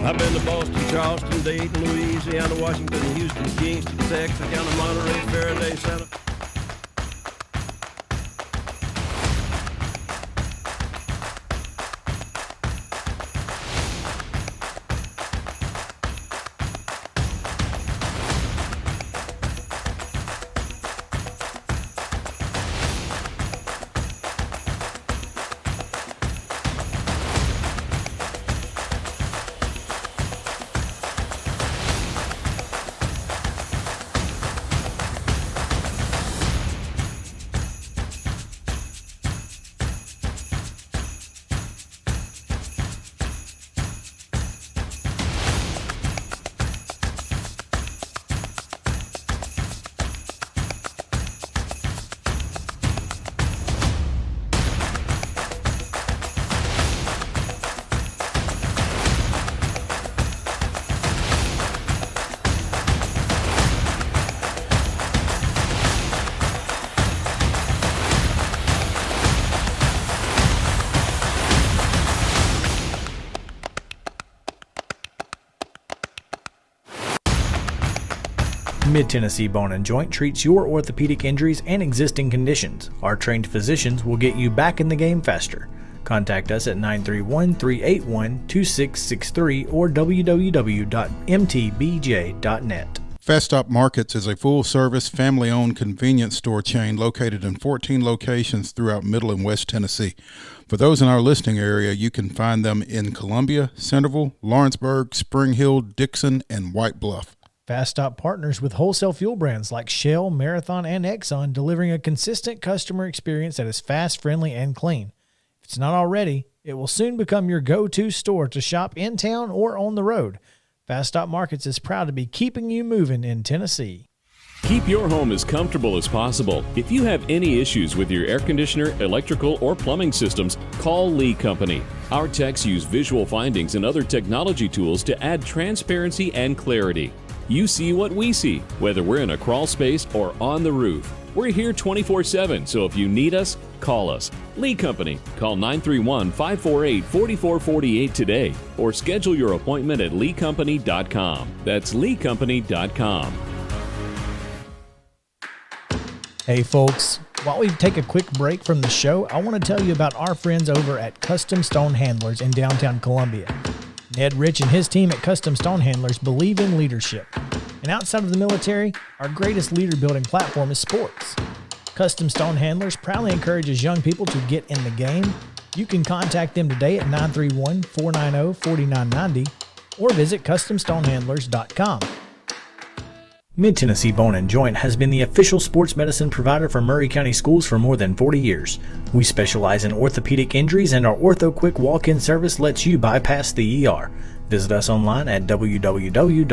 I've been to Boston, Charleston, Dayton, Louisiana, Washington, Houston, Kingston, Texarkana, Monterey, Faraday, Santa. Mid-Tennessee Bone and Joint treats your orthopedic injuries and existing conditions. Our trained physicians will get you back in the game faster. Contact us at 931-381-2663 or www.mtbj.net. Fast Stop Markets is a full-service, family-owned convenience store chain located in 14 locations throughout Middle and West Tennessee. For those in our listening area, you can find them in Columbia, Centerville, Lawrenceburg, Spring Hill, Dixon, and White Bluff. Fast Stop partners with wholesale fuel brands like Shell, Marathon, and Exxon, delivering a consistent customer experience that is fast, friendly, and clean. If it's not already, it will soon become your go-to store to shop in town or on the road. Fast Stop Markets is proud to be keeping you moving in Tennessee. Keep your home as comfortable as possible. If you have any issues with your air conditioner, electrical, or plumbing systems, call Lee Company. Our techs use visual findings and other technology tools to add transparency and clarity. You see what we see, whether we're in a crawl space or on the roof. We're here 24/7, so if you need us, call us. Lee Company. Call 931-548-4448 today or schedule your appointment at leecompany.com. That's leecompany.com. Hey folks, while we take a quick break from the show, I want to tell you about our friends over at Custom Stone Handlers in downtown Columbia. Ned Rich and his team at Custom Stone Handlers believe in leadership. And outside of the military, our greatest leader building platform is sports. Custom Stone Handlers proudly encourages young people to get in the game. You can contact them today at 931-490-4990 or visit CustomStonehandlers.com. Mid-Tennessee Bone & Joint has been the official sports medicine provider for Murray County Schools for more than 40 years. We specialize in orthopedic injuries, and our OrthoQuick walk-in service lets you bypass the ER. Visit us online at www.mtbj.net.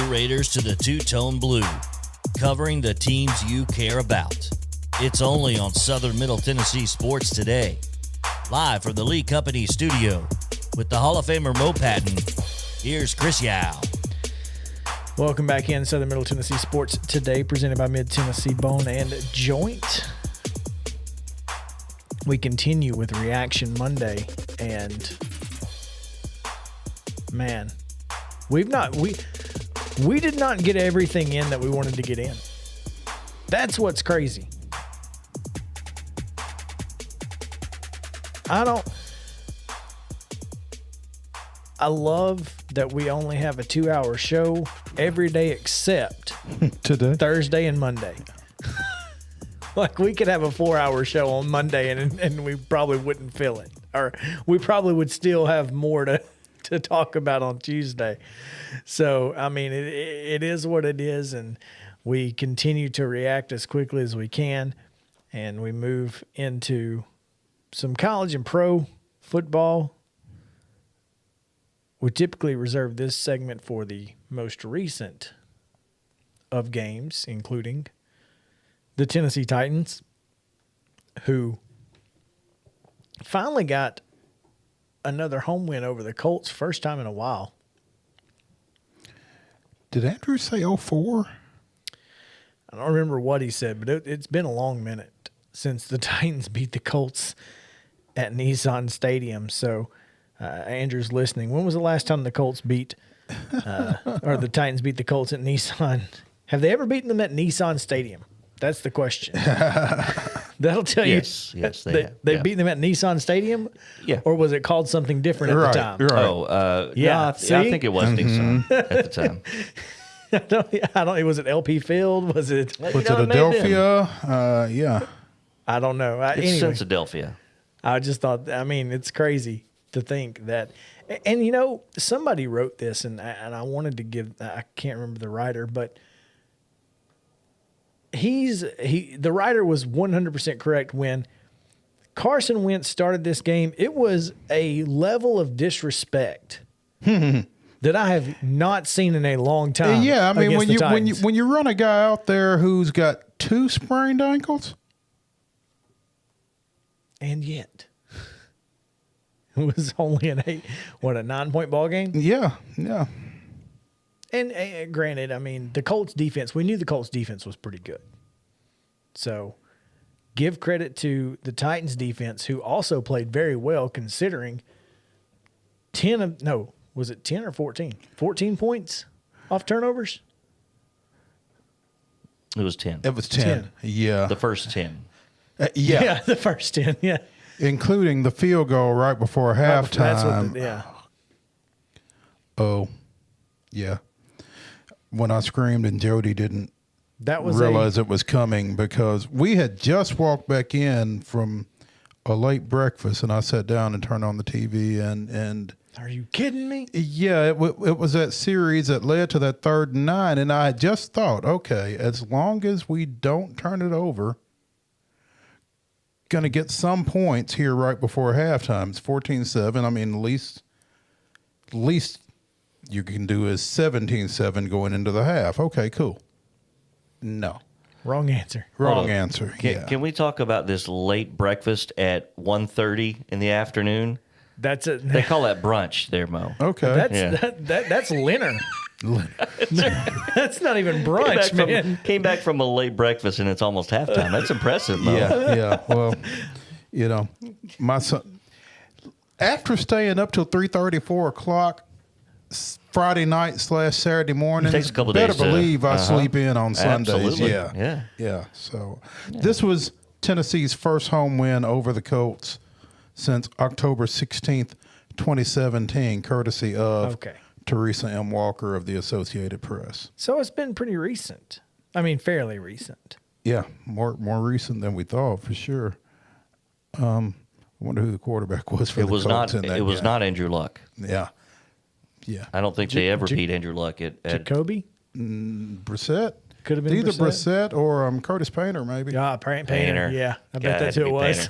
Raiders to the two-tone blue, covering the teams you care about. It's only on Southern Middle Tennessee Sports Today. Live from the Lee Company studio with the Hall of Famer Mo Patton. Here's Chris Yao. Welcome back in Southern Middle Tennessee Sports Today, presented by Mid-Tennessee Bone and Joint. We continue with Reaction Monday, and man, we did not get everything in that we wanted to get in. That's what's crazy. I love that we only have a 2-hour show every day except Today? Thursday and Monday. Like, we could have a 4-hour show on Monday and we probably wouldn't fill it. Or we probably would still have more to talk about on Tuesday. So, I mean, it is what it is, and we continue to react as quickly as we can, and we move into some college and pro football. We typically reserve this segment for the most recent of games, including the Tennessee Titans, who finally got another home win over the Colts, first time in a while. Did Andrew say 04? I don't remember what he said, but it's been a long minute since the Titans beat the Colts at Nissan Stadium. So Andrew's listening. When was the last time the Colts beat or the Titans beat the Colts at Nissan? Have they ever beaten them at Nissan Stadium? That's the question. That'll tell you. Yes, they have. They Yeah. beat them at Nissan Stadium? Yeah. Or was it called something different at the time? Right. Oh, Yeah, no, I see? think it was Nissan at the time. I don't. Was it LP Field? Was it? Was it Adelphia? Yeah. I don't know. It's Anyway, Sensadelphia. I just thought. I mean, it's crazy to think that. And you know, somebody wrote this, and I wanted to give. I can't remember the writer, but the writer was 100% correct when Carson Wentz started this game. It was a level of disrespect that I have not seen in a long time. Yeah, I mean, against when you run a guy out there who's got 2 sprained ankles, and yet it was only a 9-point ball game. yeah. And granted, I mean, the Colts defense, we knew the Colts defense was pretty good. So give credit to the Titans defense, who also played very well considering 10 or 14? 14 points off turnovers? It was 10. It was 10. Yeah. The first 10. Yeah. The first 10, yeah. Including the field goal right before halftime. That's what yeah. Oh, yeah. When I screamed and Jody didn't That was realize it was coming, because we had just walked back in from a late breakfast, and I sat down and turned on the TV, and Are you kidding me? yeah, it was that series that led to that 3rd and 9, and I just thought, okay, as long as we don't turn it over, going to get some points here right before halftime. It's 14-7. I mean, at least you can do is 17-7 going into the half. Okay, cool. No. Wrong answer. Wrong on. answer. Can we talk about this late breakfast at 1:30 in the afternoon? That's it. They call that brunch there, Mo. Okay. That's Leonard. That's not even brunch, man. Came back from a late breakfast and it's almost halftime. That's impressive, Mo. Yeah. Well, you know, my son, after staying up till 3:30, 4 o'clock Friday night / Saturday morning, It takes a couple better days to- believe I sleep in on Sundays. Absolutely. Yeah. Yeah. So this was Tennessee's first home win over the Colts since October 16th, 2017, courtesy of Teresa M. Walker of the Associated Press. So it's been pretty recent. I mean, fairly recent. Yeah, more recent than we thought, for sure. I wonder who the quarterback was for the Colts in that It was game. not Andrew Luck. Yeah. I don't think they ever beat Andrew Luck at Jacoby? Brissett? Could have been Either Brissett. Brissett or Curtis Painter, maybe. Yeah, Painter. Yeah, I bet that's who it was.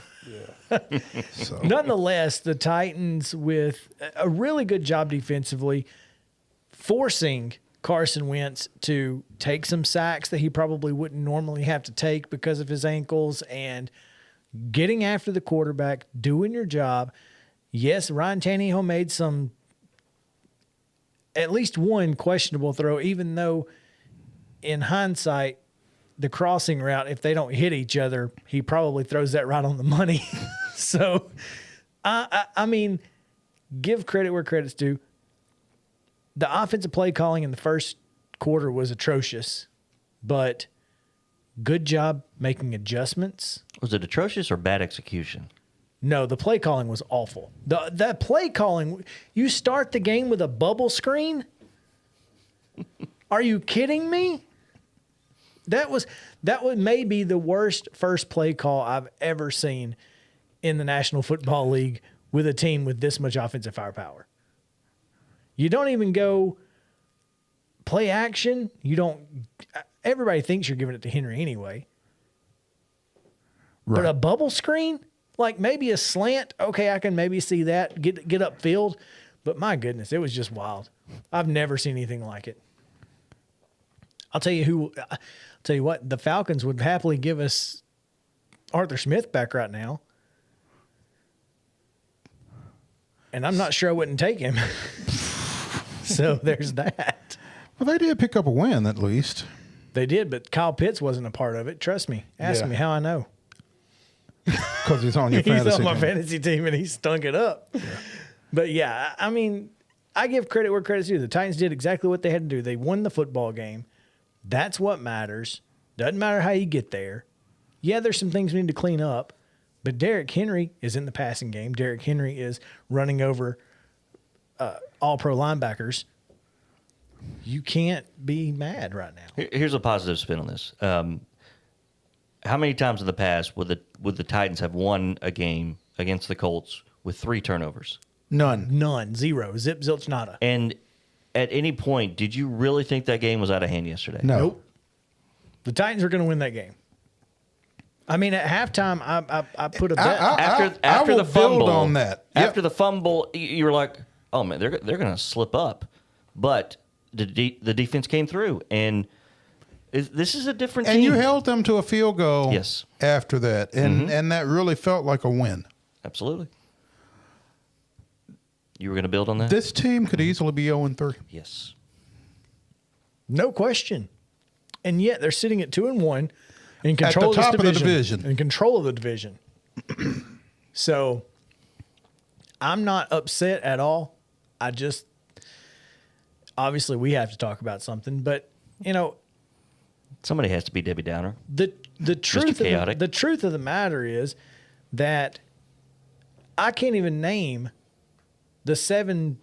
So. Nonetheless, the Titans with a really good job defensively, forcing Carson Wentz to take some sacks that he probably wouldn't normally have to take because of his ankles and getting after the quarterback, doing your job. Yes, Ryan Tannehill made at least one questionable throw, even though in hindsight, the crossing route, if they don't hit each other, he probably throws that right on the money. So, I mean, give credit where credit's due. The offensive play calling in the first quarter was atrocious, but good job making adjustments. Was it atrocious or bad execution? No, the play calling was awful. That play calling, you start the game with a bubble screen? Are you kidding me? That was maybe the worst first play call I've ever seen in the National Football League with a team with this much offensive firepower. You don't even go play action. You don't. Everybody thinks you're giving it to Henry anyway. Right. But a bubble screen, like maybe a slant, okay, I can maybe see that, get upfield. But my goodness, it was just wild. I've never seen anything like it. I'll tell you what, the Falcons would happily give us Arthur Smith back right now. And I'm not sure I wouldn't take him. So there's that. Well, they did pick up a win at least. They did, but Kyle Pitts wasn't a part of it. Trust me. Ask me how I know. Because he's on your fantasy He's on my team. fantasy team, and he stunk it up. Yeah. But, yeah, I mean, I give credit where credit's due. The Titans did exactly what they had to do. They won the football game. That's what matters. Doesn't matter how you get there. Yeah, there's some things we need to clean up, but Derrick Henry is in the passing game. Derrick Henry is running over all-pro linebackers. You can't be mad right now. Here's a positive spin on this. How many times in the past would the Titans have won a game against the Colts with 3 turnovers? None. 0. Zip, zilch, nada. And at any point, did you really think that game was out of hand yesterday? No. Nope. The Titans are going to win that game. I mean, at halftime, I put a bet. After will the fumble build on that. Yep. After the fumble, you were like, "Oh man, they're going to slip up," but the defense came through, and this is a different team. And you held them to a field goal. Yes. After that, and that really felt like a win. Absolutely. You were going to build on that? This team could easily be 0-3. Yes. No question. And yet they're sitting at 2-1 in control At the top of of this the division. division. In control of the division. So I'm not upset at all. I just obviously we have to talk about something, but Somebody has to be Debbie Downer. the truth chaotic. the truth of the matter is that I can't even name the seven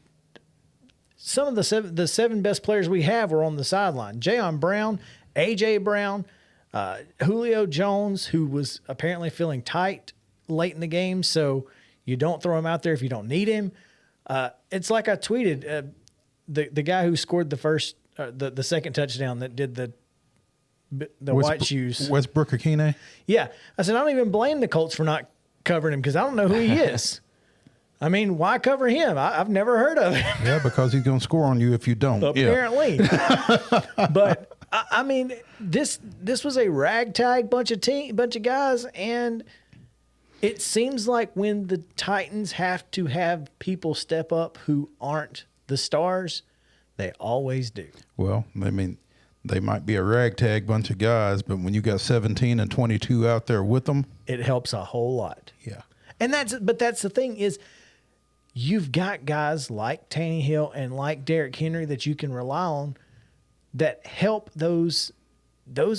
best players we have were on the sideline. Jayon Brown, A.J. Brown, Julio Jones, who was apparently feeling tight late in the game, so you don't throw him out there if you don't need him. It's like I tweeted, the guy who scored the second touchdown that did the white shoes. Westbrook Akine. Yeah. I said, I don't even blame the Colts for not covering him because I don't know who he is. I mean, why cover him? I've never heard of him. Yeah, because he's going to score on you if you don't. Apparently. But, I mean, this was a ragtag bunch of guys, and it seems like when the Titans have to have people step up who aren't the stars, they always do. Well, I mean, they might be a ragtag bunch of guys, but when you got 17 and 22 out there with them, It helps a whole lot. yeah. And that's the thing is you've got guys like Tannehill and like Derrick Henry that you can rely on that help those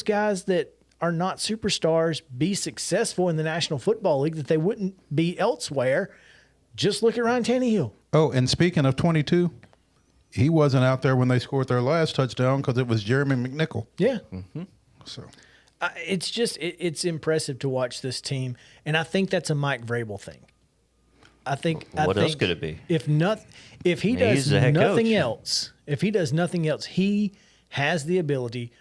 guys that are not superstars be successful in the National Football League that they wouldn't be elsewhere. Just look at Ryan Tannehill. Oh, and speaking of 22, he wasn't out there when they scored their last touchdown because it was Jeremy McNichol. Yeah. So It's just it's impressive to watch this team, and I think that's a Mike Vrabel thing. What else could it be? If he does He's the head nothing coach. else, he has the ability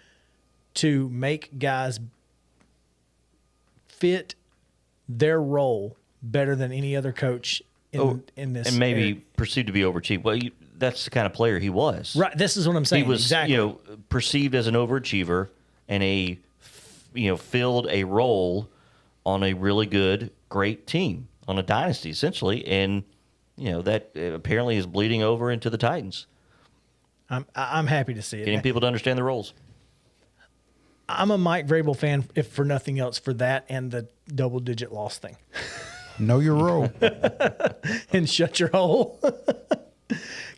to make guys fit their role better than any other coach in this. And maybe area. perceived to be overcheap. Well, that's the kind of player he was. Right. This is what I'm saying. He was, exactly. perceived as an overachiever and filled a role on a really good, great team on a dynasty, essentially. And, that apparently is bleeding over into the Titans. I'm happy to see it. Getting people to understand the roles. I'm a Mike Vrabel fan, if for nothing else, for that and the double-digit loss thing. Know your role. And shut your hole.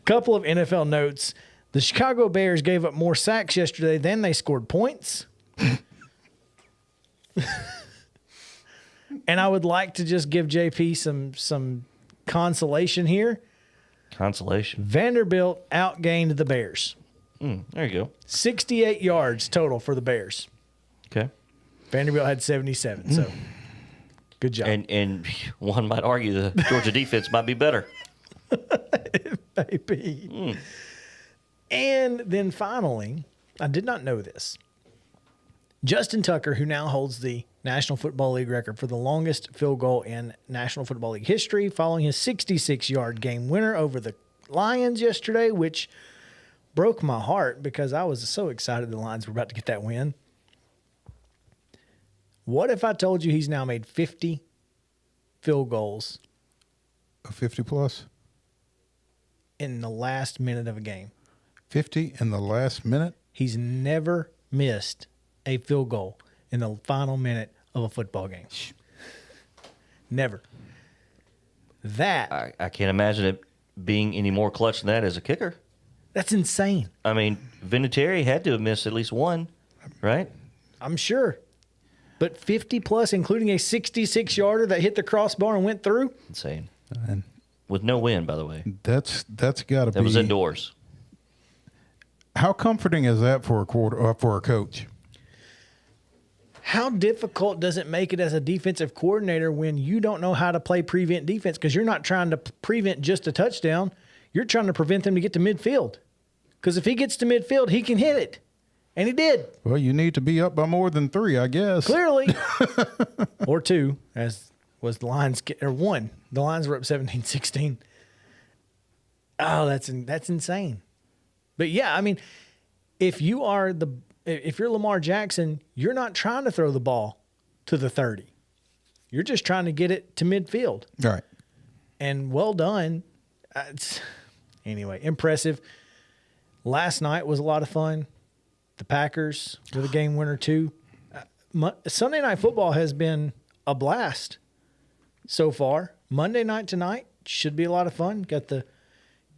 Couple of NFL notes. The Chicago Bears gave up more sacks yesterday than they scored points. And I would like to just give JP some consolation here. Consolation. Vanderbilt outgained the Bears. There you go. 68 yards total for the Bears. Okay. Vanderbilt had 77, so good job. And one might argue the Georgia defense might be better. Maybe. And then finally, I did not know this. Justin Tucker, who now holds the National Football League record for the longest field goal in National Football League history, following his 66-yard game winner over the Lions yesterday, which broke my heart because I was so excited the Lions were about to get that win. What if I told you he's now made 50 field goals 50 plus? in the last minute of a game? 50 in the last minute? He's never missed a field goal in the final minute of a football game. Never. That I can't imagine it being any more clutch than that as a kicker. that's insane. I mean, Vinatieri had to have missed at least one, right? I'm sure. But 50 plus, including a 66-yarder that hit the crossbar and went through. Insane. And With no wind, by the way. that's got to be. That was indoors. How comforting is that for a coach? How difficult does it make it as a defensive coordinator when you don't know how to play prevent defense? Because you're not trying to prevent just a touchdown. You're trying to prevent them to get to midfield. Because if he gets to midfield, he can hit it. And he did. Well, you need to be up by more than 3, I guess. Clearly. Or 2, as was the Lions, or 1. The Lions were up 17-16. Oh, that's insane. But yeah, I mean, if you're Lamar Jackson, you're not trying to throw the ball to the 30. You're just trying to get it to midfield. All right. And well done. Anyway, impressive. Last night was a lot of fun. The Packers with a game winner too. Sunday Night Football has been a blast so far. Monday night tonight should be a lot of fun. Got the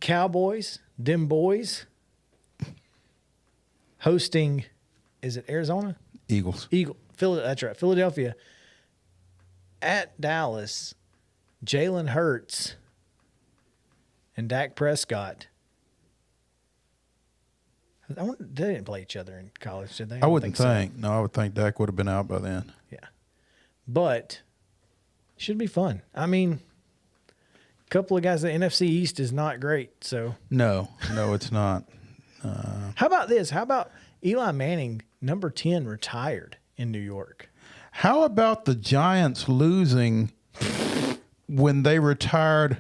Cowboys, them boys, hosting, is it Arizona? Eagles. That's right, Philadelphia at Dallas. Jalen Hurts and Dak Prescott. They didn't play each other in college, did they? I wouldn't so. think. No, I would think Dak would have been out by then. Yeah. But it should be fun. I mean, a couple of guys, the NFC East is not great. So No, it's not. how about this? How about Eli Manning, number 10, retired in New York? How about the Giants losing when they retired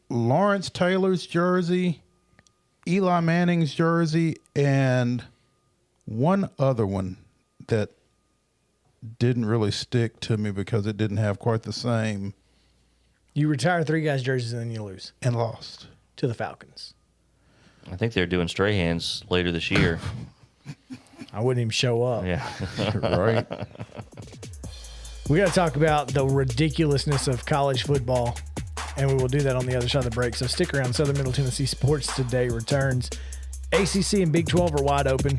Lawrence Taylor's jersey, Eli Manning's jersey, and one other one that didn't really stick to me because it didn't have quite the same, You retire 3 guys' jerseys and then you lose and lost. to the Falcons. I think they're doing Strahans later this year. I wouldn't even show up. Yeah. Right? We got to talk about the ridiculousness of college football, and we will do that on the other side of the break. So stick around. Southern Middle Tennessee Sports Today returns. ACC and Big 12 are wide open.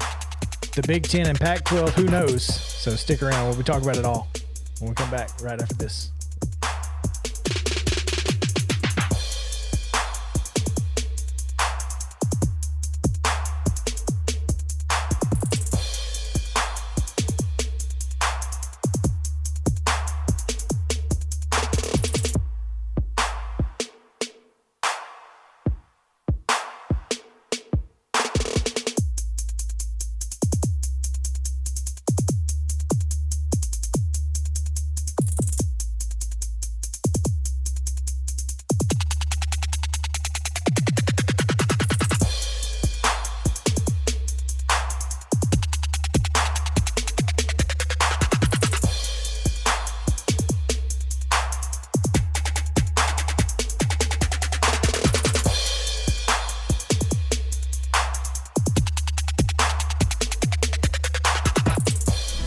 The Big 10 and Pac-12, who knows? So stick around. We'll be talking about it all when we come back right after this.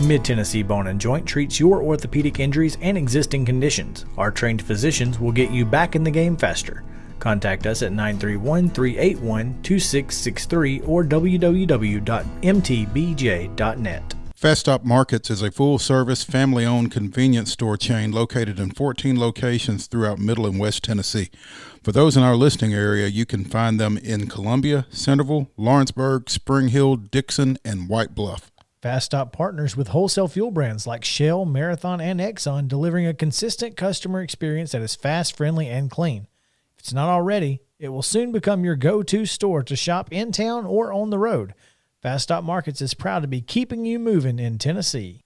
Mid-Tennessee Bone and Joint treats your orthopedic injuries and existing conditions. Our trained physicians will get you back in the game faster. Contact us at 931-381-2663 or www.mtbj.net. Fast Stop Markets is a full-service, family-owned convenience store chain located in 14 locations throughout Middle and West Tennessee. For those in our listening area, you can find them in Columbia, Centerville, Lawrenceburg, Spring Hill, Dixon, and White Bluff. Fast Stop partners with wholesale fuel brands like Shell, Marathon, and Exxon, delivering a consistent customer experience that is fast, friendly, and clean. If it's not already, it will soon become your go-to store to shop in town or on the road. Fast Stop Markets is proud to be keeping you moving in Tennessee.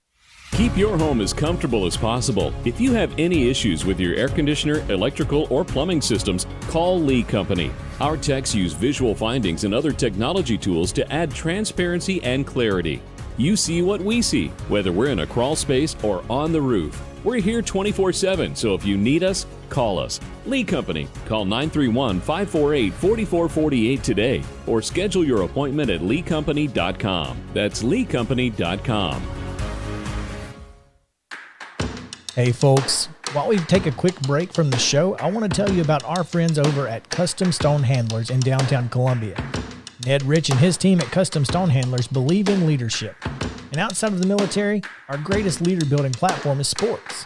Keep your home as comfortable as possible. If you have any issues with your air conditioner, electrical, or plumbing systems, call Lee Company. Our techs use visual findings and other technology tools to add transparency and clarity. You see what we see, whether we're in a crawl space or on the roof. We're here 24/7, so if you need us, call us. Lee Company. Call 931-548-4448 today or schedule your appointment at leecompany.com. That's leecompany.com. Hey folks, while we take a quick break from the show, I want to tell you about our friends over at Custom Stone Handlers in downtown Columbia. Ned Rich and his team at Custom Stone Handlers believe in leadership. And outside of the military, our greatest leader building platform is sports.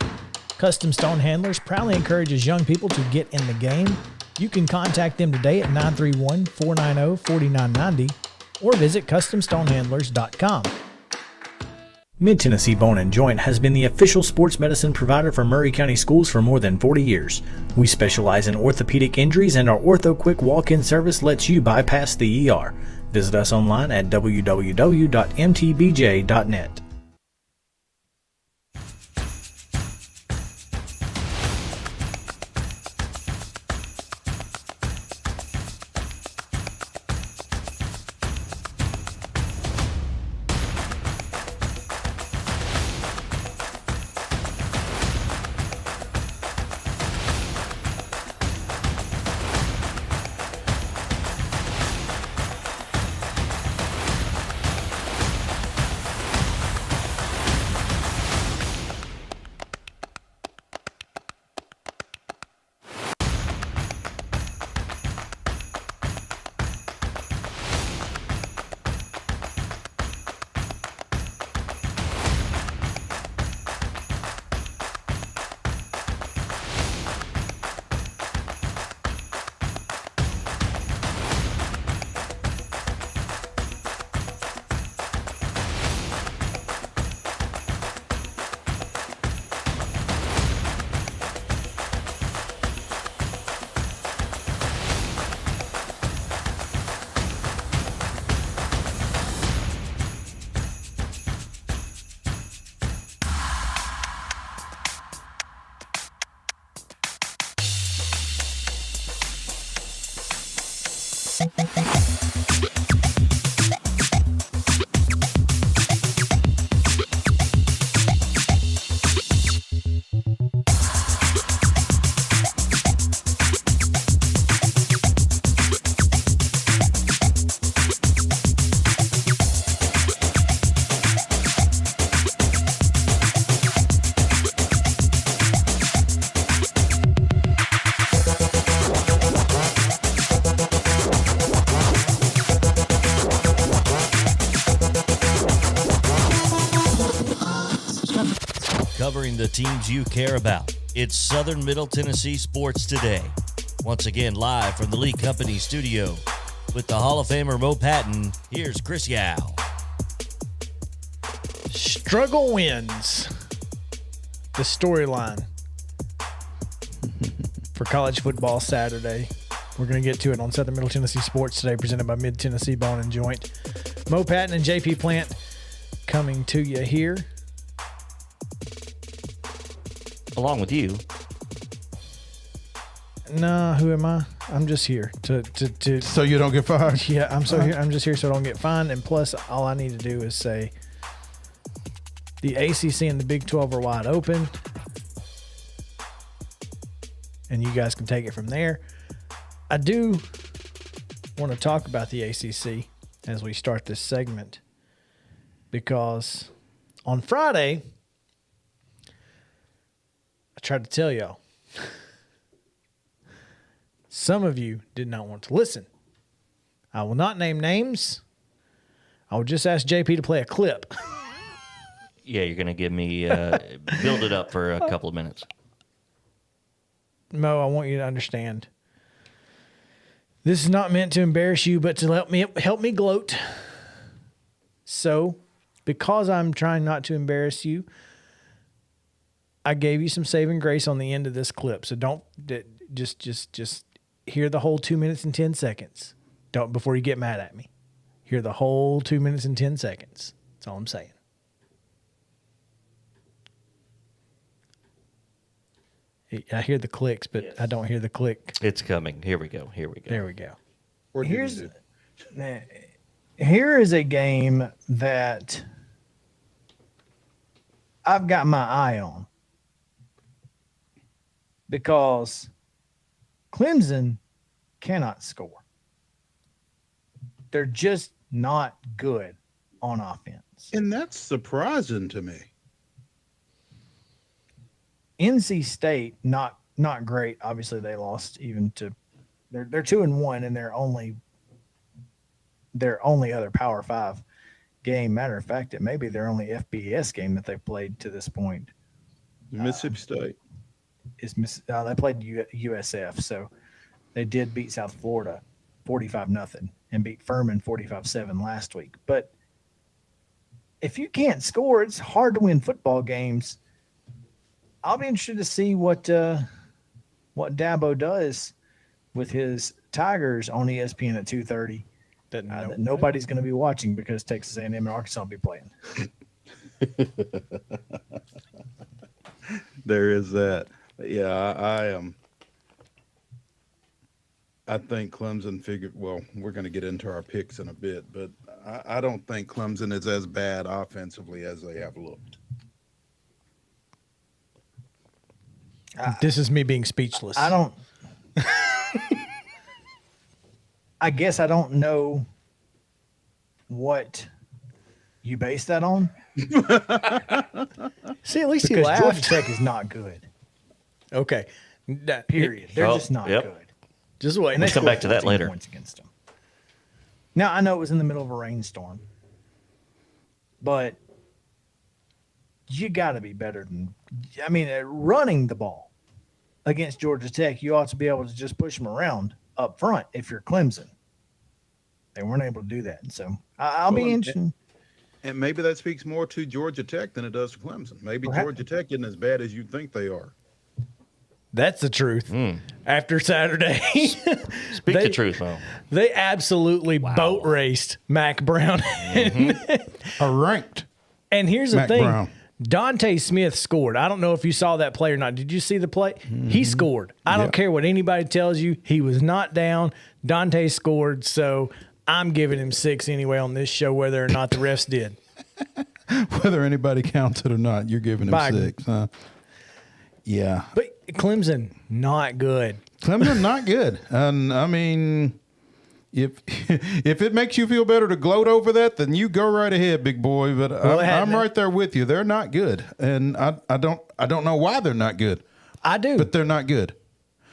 Custom Stone Handlers proudly encourages young people to get in the game. You can contact them today at 931-490-4990 or visit CustomStonehandlers.com. Mid-Tennessee Bone and Joint has been the official sports medicine provider for Murray County Schools for more than 40 years. We specialize in orthopedic injuries, and our Ortho Quick walk-in service lets you bypass the ER. Visit us online at www.mtbj.net. Covering the teams you care about. It's Southern Middle Tennessee Sports Today. Once again, live from the Lee Company studio with the Hall of Famer Mo Patton. Here's Chris Yao. Struggle wins. The storyline for college football Saturday. We're going to get to it on Southern Middle Tennessee Sports Today, presented by Mid-Tennessee Bone and Joint. Mo Patton and JP Plant coming to you here. Along with you. Nah, who am I? I'm just here to So you don't get fired? Yeah, I'm just here so I don't get fined. And plus, all I need to do is say the ACC and the Big 12 are wide open, and you guys can take it from there. I do want to talk about the ACC as we start this segment, because On Friday, I tried to tell y'all. Some of you did not want to listen. I will not name names. I will just ask JP to play a clip. Yeah, you're going to give me, build it up for a couple of minutes. Mo, I want you to understand. This is not meant to embarrass you, but to help me gloat. So, because I'm trying not to embarrass you, I gave you some saving grace on the end of this clip. So don't just hear the whole 2 minutes and 10 seconds. Don't before you get mad at me. Hear the whole 2 minutes and 10 seconds. That's all I'm saying. I hear the clicks, but yes. I don't hear the click. It's coming. Here we go. There we go. Here is a game that I've got my eye on because Clemson cannot score. They're just not good on offense. And that's surprising to me. NC State, not great. Obviously, they lost even to they're 2-1 in their only other Power 5 game. Matter of fact, it may be their only FBS game that they've played to this point. Mississippi State they played USF, so they did beat South Florida 45-0 and beat Furman 45-7 last week. But if you can't score, it's hard to win football games. I'll be interested to see what Dabo does with his Tigers on ESPN at 2:30. That nobody's going to be watching because Texas A&M and Arkansas will be playing. There is that. Yeah, I am. I think Clemson figured. Well, we're going to get into our picks in a bit, but I don't think Clemson is as bad offensively as they have looked. This is me being speechless. I guess I don't know what you base that on. See, at least because he laughed. Georgia Tech is not good. Okay. Period. They're just not good. Just wait. Let's come back to that later. Points against them. Now, I know it was in the middle of a rainstorm, but you got to be better than – I mean, running the ball against Georgia Tech, you ought to be able to just push them around up front if you're Clemson. They weren't able to do that. So I'll be interested. And maybe that speaks more to Georgia Tech than it does to Clemson. Maybe Georgia Tech isn't as bad as you think they are. That's the truth. After Saturday. Speak the truth, though. They absolutely boat raced Mac Brown. Ranked. And here's the Mac thing. Brown. Dante Smith scored. I don't know if you saw that play or not. Did you see the play? He scored. I don't care what anybody tells you. He was not down. Dante scored. So I'm giving him 6 anyway on this show, whether or not the refs did. Whether anybody counts it or not, you're giving him 6. Huh? Yeah. But Clemson, not good. Clemson, not good. And I mean, if it makes you feel better to gloat over that, then you go right ahead, big boy. But I'm right there with you. They're not good, and I don't know why they're not good. I do, but they're not good.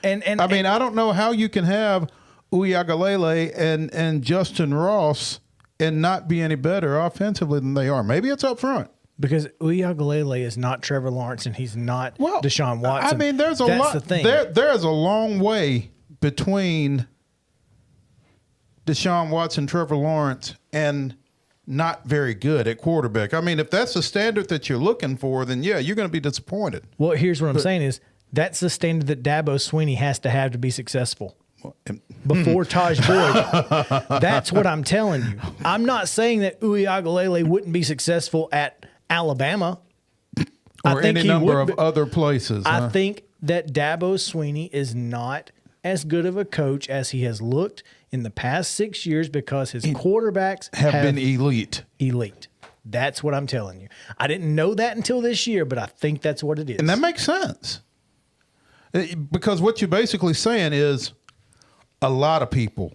And I mean, I don't know how you can have Uiagalelei and Justin Ross and not be any better offensively than they are. Maybe it's up front. Because Uiagalelei is not Trevor Lawrence, and he's not Deshaun Watson. I mean, there's a lot. The thing. There's a long way between Deshaun Watson, Trevor Lawrence, and not very good at quarterback. I mean, if that's the standard that you're looking for, then yeah, you're going to be disappointed. Well, here's what I'm saying is that's the standard that Dabo Swinney has to be successful. Before Taj Boyd. That's what I'm telling you. I'm not saying that Uiagalelei wouldn't be successful at Alabama. Or any number of other places. I think that Dabo Swinney is not as good of a coach as he has looked in the past 6 years because his quarterbacks have been elite. Elite. That's what I'm telling you. I didn't know that until this year, but I think that's what it is. And that makes sense. Because what you're basically saying is a lot of people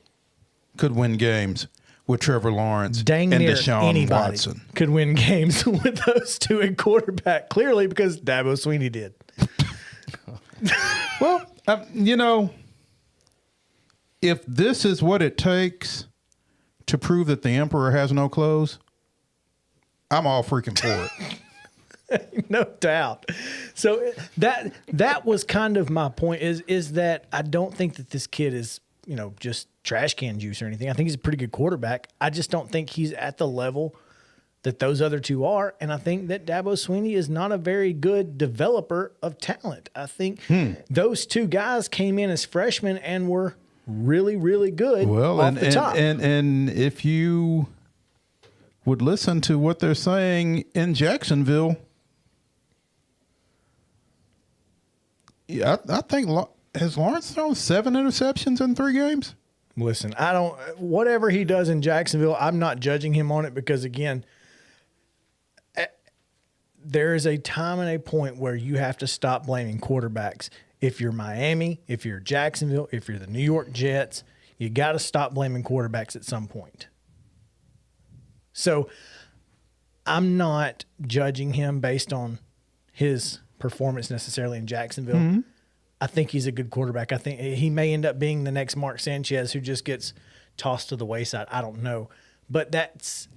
could win games with Trevor Lawrence Dang and near Deshaun anybody Watson. could win games with those two in quarterback, clearly because Dabo Swinney did. Well, you know, if this is what it takes to prove that the emperor has no clothes, I'm all freaking for it. No doubt. So that was kind of my point is that I don't think that this kid is, you know, just trash can juice or anything. I think he's a pretty good quarterback. I just don't think he's at the level that those other two are. And I think that Dabo Swinney is not a very good developer of talent. I think those two guys came in as freshmen and were really, really good off the top. And if you would listen to what they're saying in Jacksonville, yeah, I think has Lawrence thrown 7 interceptions in 3 games? Listen, whatever he does in Jacksonville, I'm not judging him on it because, again, there is a time and a point where you have to stop blaming quarterbacks. If you're Miami, if you're Jacksonville, if you're the New York Jets, you got to stop blaming quarterbacks at some point. So I'm not judging him based on his performance necessarily in Jacksonville. Mm-hmm. I think he's a good quarterback. I think he may end up being the next Mark Sanchez who just gets tossed to the wayside. I don't know. But that's,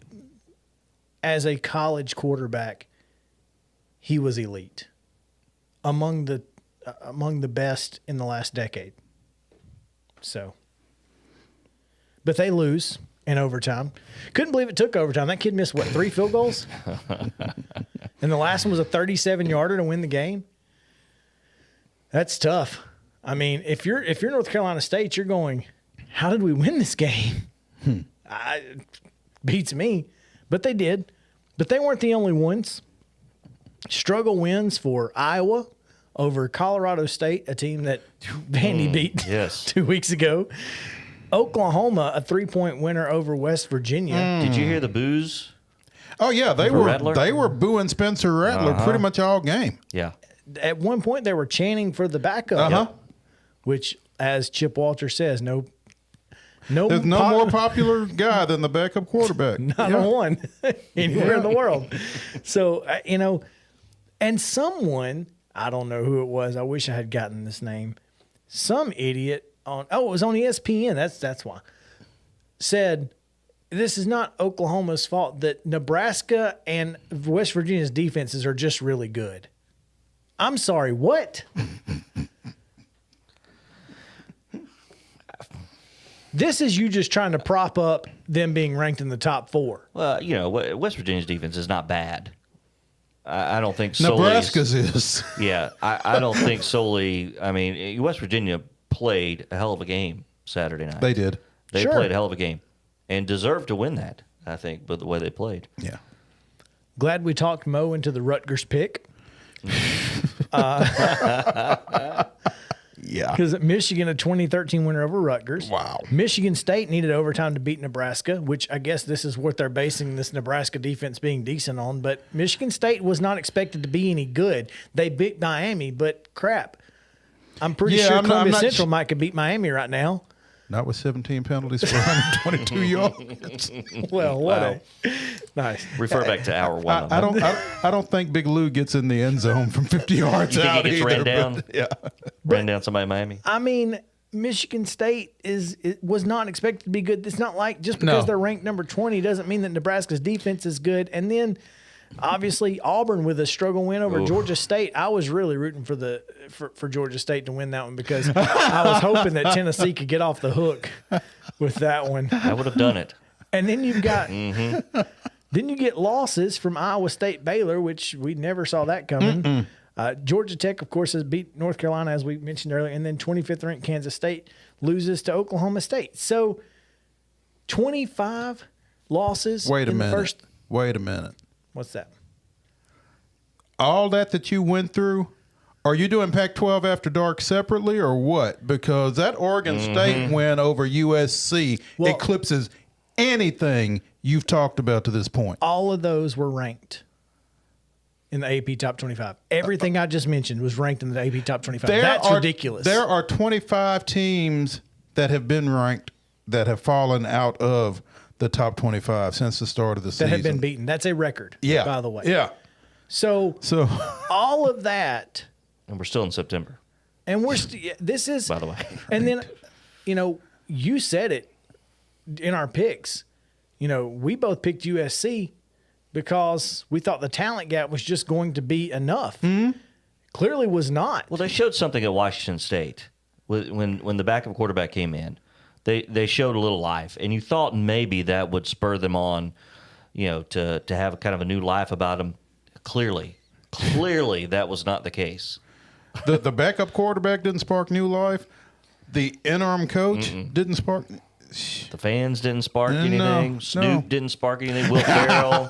as a college quarterback, he was elite. Among the best in the last decade. So. But they lose in overtime. Couldn't believe it took overtime. That kid missed, 3 field goals? And the last one was a 37-yarder to win the game. That's tough. I mean, if you're North Carolina State, you're going, how did we win this game? Beats me. But they did. But they weren't the only ones. Struggle wins for Iowa over Colorado State, a team that Vandy beat 2 weeks ago. Oklahoma, a 3-point winner over West Virginia. Did you hear the boos? Oh yeah, they were booing Spencer Rattler pretty much all game. Yeah. At one point, they were chanting for the backup, which, as Chip Walter says, there's no more popular guy than the backup quarterback. Not a one anywhere in the world. So and someone, I don't know who it was. I wish I had gotten this name. Some idiot it was on ESPN. That's why. Said, this is not Oklahoma's fault, that Nebraska and West Virginia's defenses are just really good. I'm sorry, what? This is you just trying to prop up them being ranked in the top 4. Well, West Virginia's defense is not bad. I don't think solely. Nebraska's is. Yeah, I don't think solely. I mean, West Virginia played a hell of a game Saturday night. They did. They played a hell of a game and deserved to win that, I think, but the way they played. Yeah. Glad we talked Mo into the Rutgers pick. Yeah. Because Michigan, a 2013 winner over Rutgers. Wow. Michigan State needed overtime to beat Nebraska, which I guess this is what they're basing this Nebraska defense being decent on. But Michigan State was not expected to be any good. They beat Miami, but crap. I'm pretty sure Columbia Central might could beat Miami right now. Not with 17 penalties for 122 yards. Well, what nice. Refer back to hour 1. I don't think Big Lou gets in the end zone from 50 yards you out think he gets either. ran down? Yeah. Ran down somebody in Miami? I mean, Michigan State was not expected to be good. It's not like just because they're ranked number 20 doesn't mean that Nebraska's defense is good. And then, obviously, Auburn with a struggle win over Georgia State. I was really rooting for Georgia State to win that one because I was hoping that Tennessee could get off the hook with that one. I would have done it. And then you've got then you get losses from Iowa State, Baylor, which we never saw that coming. Georgia Tech, of course, has beat North Carolina, as we mentioned earlier, and then 25th ranked Kansas State loses to Oklahoma State. So 25 losses. Wait a minute. First. Wait a minute. What's that? All that you went through, are you doing Pac-12 After Dark separately or what? Because that Oregon State win over USC eclipses anything you've talked about to this point. All of those were ranked in the AP Top 25. Everything I just mentioned was ranked in the AP Top 25. That's ridiculous. There are 25 teams that have been ranked that have fallen out of the top 25 since the start of the season. That have been beaten. That's a record, Yeah. by the way. Yeah. So all of that, And we're still in September, and this is, by the way. and then, you said it in our picks. We both picked USC because we thought the talent gap was just going to be enough. Clearly was not. Well, they showed something at Washington State when the backup quarterback came in. They showed a little life, and you thought maybe that would spur them on, to have kind of a new life about them. Clearly, that was not the case. The backup quarterback didn't spark new life. The interim coach didn't spark. The fans didn't spark anything. No. Snoop didn't spark anything. Will Ferrell.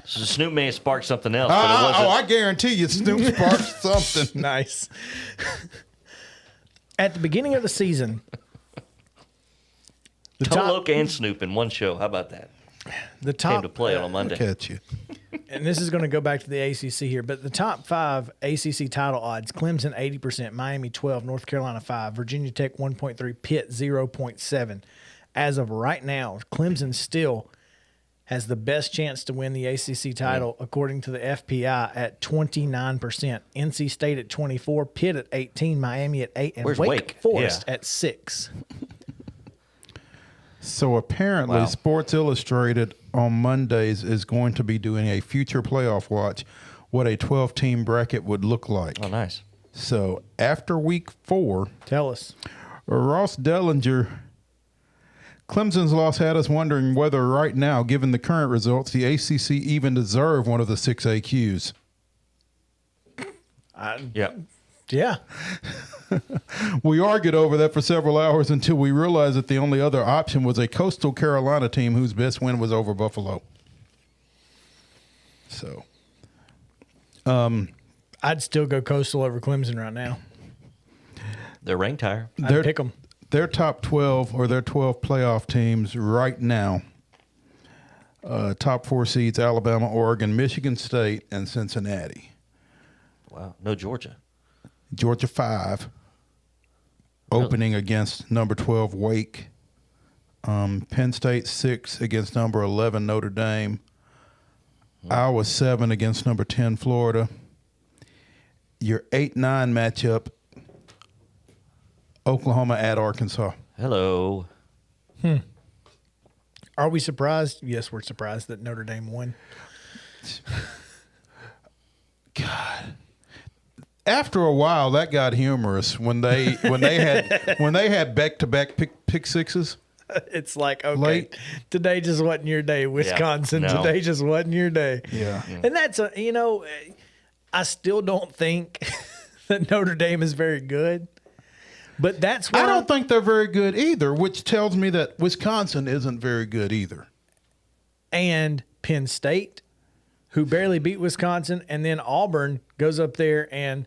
So Snoop may have sparked something else, but it wasn't. I guarantee you Snoop sparked something. Nice. At the beginning of the season, Toloke and Snoop in one show. How about that? the Came top to play on Monday. Catch you. and this is going to go back to the ACC here, but the top 5 ACC title odds: Clemson 80%, Miami 12, North Carolina 5, Virginia Tech 1.3, Pitt 0.7. As of right now, Clemson still has the best chance to win the ACC title according to the FPI at 29%, NC State at 24, Pitt at 18, Miami at 8, and Where's Wake Wake? Forest Yeah. at 6. So apparently, Wow. Sports Illustrated on Mondays is going to be doing a future playoff watch, what a 12-team bracket would look like. Oh, nice. So after week 4, Tell us. Ross Dellinger, Clemson's loss had us wondering whether right now, given the current results, the ACC even deserve one of the 6 AQs. Yeah. Yeah. We argued over that for several hours until we realized that the only other option was a Coastal Carolina team whose best win was over Buffalo. So, I'd still go Coastal over Clemson right now. They're ranked higher. I'd pick them. their top 12 or their 12 playoff teams right now, top 4 seeds: Alabama, Oregon, Michigan State, and Cincinnati. Wow. No Georgia. Georgia 5, opening against number 12 Wake. Penn State 6 against number 11 Notre Dame. Iowa 7 against number 10 Florida. Your 8-9 matchup, Oklahoma at Arkansas. Hello. Are we surprised? Yes, we're surprised that Notre Dame won. God. After a while, that got humorous when they had back-to-back pick sixes. It's like, okay, Late. today just wasn't your day, Wisconsin. no. Today just wasn't your day. Yeah. And that's I still don't think that Notre Dame is very good. But that's why I don't think they're very good either, which tells me that Wisconsin isn't very good either. and Penn State, who barely beat Wisconsin, and then Auburn goes up there and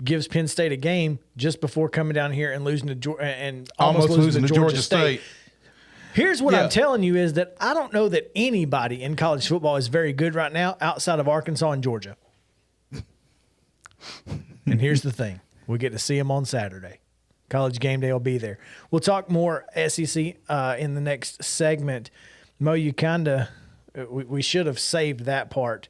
gives Penn State a game just before coming down here and losing to Georgia and almost losing to Georgia State. Here's what Yeah. I'm telling you is that I don't know that anybody in college football is very good right now outside of Arkansas and Georgia. And here's the thing. We get to see them on Saturday. College Game Day will be there. We'll talk more SEC in the next segment. Mo, you we should have saved that part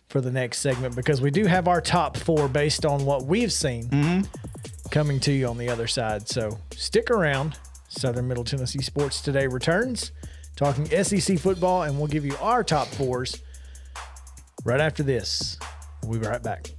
for the next segment because we do have our top 4 based on what we've seen coming to you on the other side. So stick around. Southern Middle Tennessee Sports Today returns, talking SEC football, and we'll give you our top 4s right after this. We'll be right back.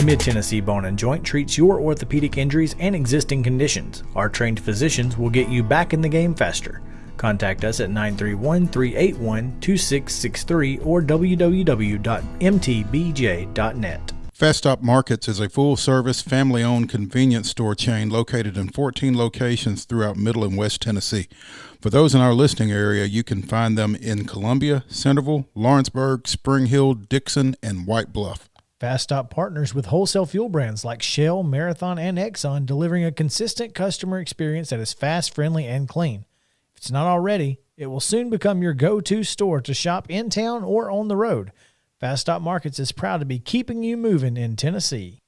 Mid-Tennessee Bone and Joint treats your orthopedic injuries and existing conditions. Our trained physicians will get you back in the game faster. Contact us at 931-381-2663 or www.mtbj.net. Fast Stop Markets is a full-service, family-owned convenience store chain located in 14 locations throughout Middle and West Tennessee. For those in our listening area, you can find them in Columbia, Centerville, Lawrenceburg, Spring Hill, Dixon, and White Bluff. Fast Stop partners with wholesale fuel brands like Shell, Marathon, and Exxon, delivering a consistent customer experience that is fast, friendly, and clean. If it's not already, it will soon become your go-to store to shop in town or on the road. Fast Stop Markets is proud to be keeping you moving in Tennessee.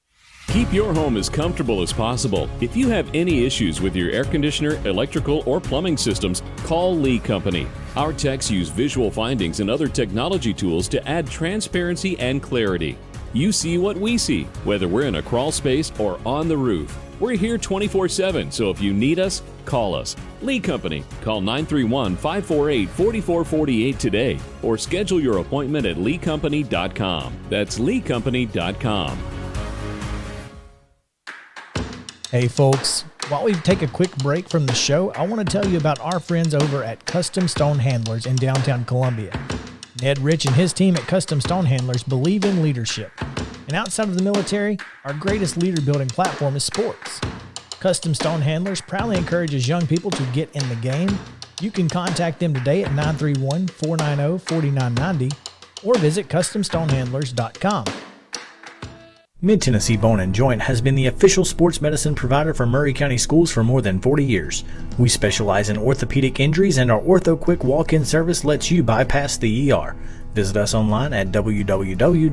Keep your home as comfortable as possible. If you have any issues with your air conditioner, electrical, or plumbing systems, call Lee Company. Our techs use visual findings and other technology tools to add transparency and clarity. You see what we see, whether we're in a crawl space or on the roof. We're here 24/7, so if you need us, call us. Lee Company. Call 931-548-4448 today or schedule your appointment at leecompany.com. That's leecompany.com. Hey folks, while we take a quick break from the show, I want to tell you about our friends over at Custom Stone Handlers in downtown Columbia. Ned Rich and his team at Custom Stone Handlers believe in leadership. And outside of the military, our greatest leader building platform is sports. Custom Stone Handlers proudly encourages young people to get in the game. You can contact them today at 931-490-4990 or visit CustomStonehandlers.com. Mid-Tennessee Bone and Joint has been the official sports medicine provider for Maury County Schools for more than 40 years. We specialize in orthopedic injuries, and our Ortho Quick walk-in service lets you bypass the ER. Visit us online at www.mtbj.net.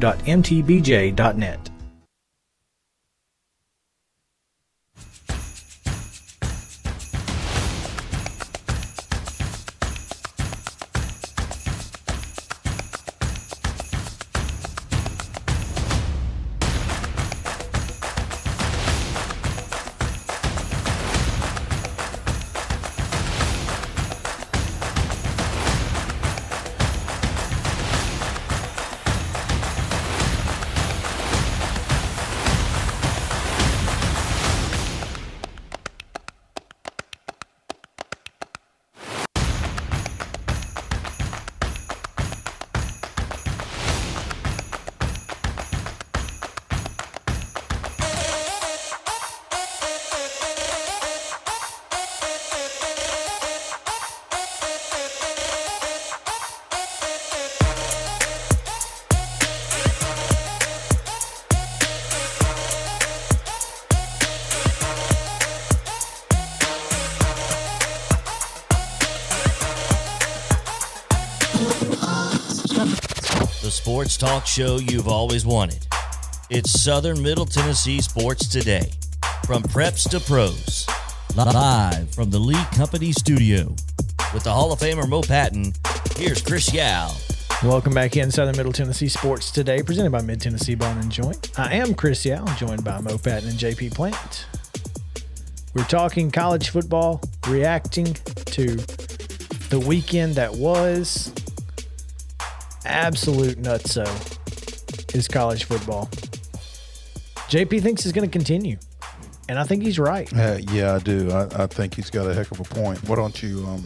The sports talk show you've always wanted. It's Southern Middle Tennessee Sports Today. From preps to pros. Live from the Lee Company studio. With the Hall of Famer Mo Patton, here's Chris Yao. Welcome back in Southern Middle Tennessee Sports Today, presented by Mid-Tennessee Bone and Joint. I am Chris Yao, joined by Mo Patton and JP Plant. We're talking college football, reacting to the weekend that was. Absolute nutso is college football. JP thinks it's going to continue, and I think he's right. Yeah, I do. I think he's got a heck of a point. Why don't you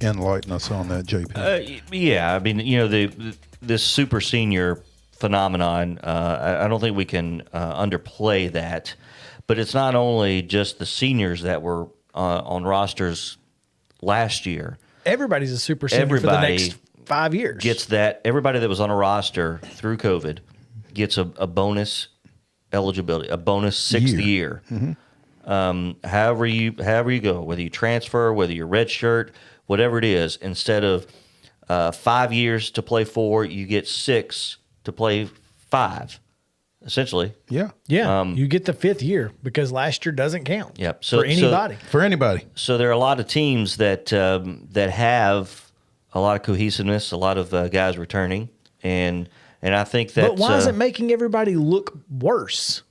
enlighten us on that, JP? Yeah, I mean, you know, this super senior phenomenon, I don't think we can underplay that. But it's not only just the seniors that were on rosters last year. Everybody's a super senior for the next 5 years. Gets that. Everybody that was on a roster through COVID gets a bonus eligibility, a bonus sixth year. Mm-hmm. However you go, whether you transfer, whether you're redshirt, whatever it is, instead of 5 years to play 4, you get 6 to play 5. Essentially, yeah. You get the 5th year because last year doesn't count. Yep. For anybody. So there are a lot of teams that have a lot of cohesiveness, a lot of guys returning, and I think that. But why is it making everybody look worse?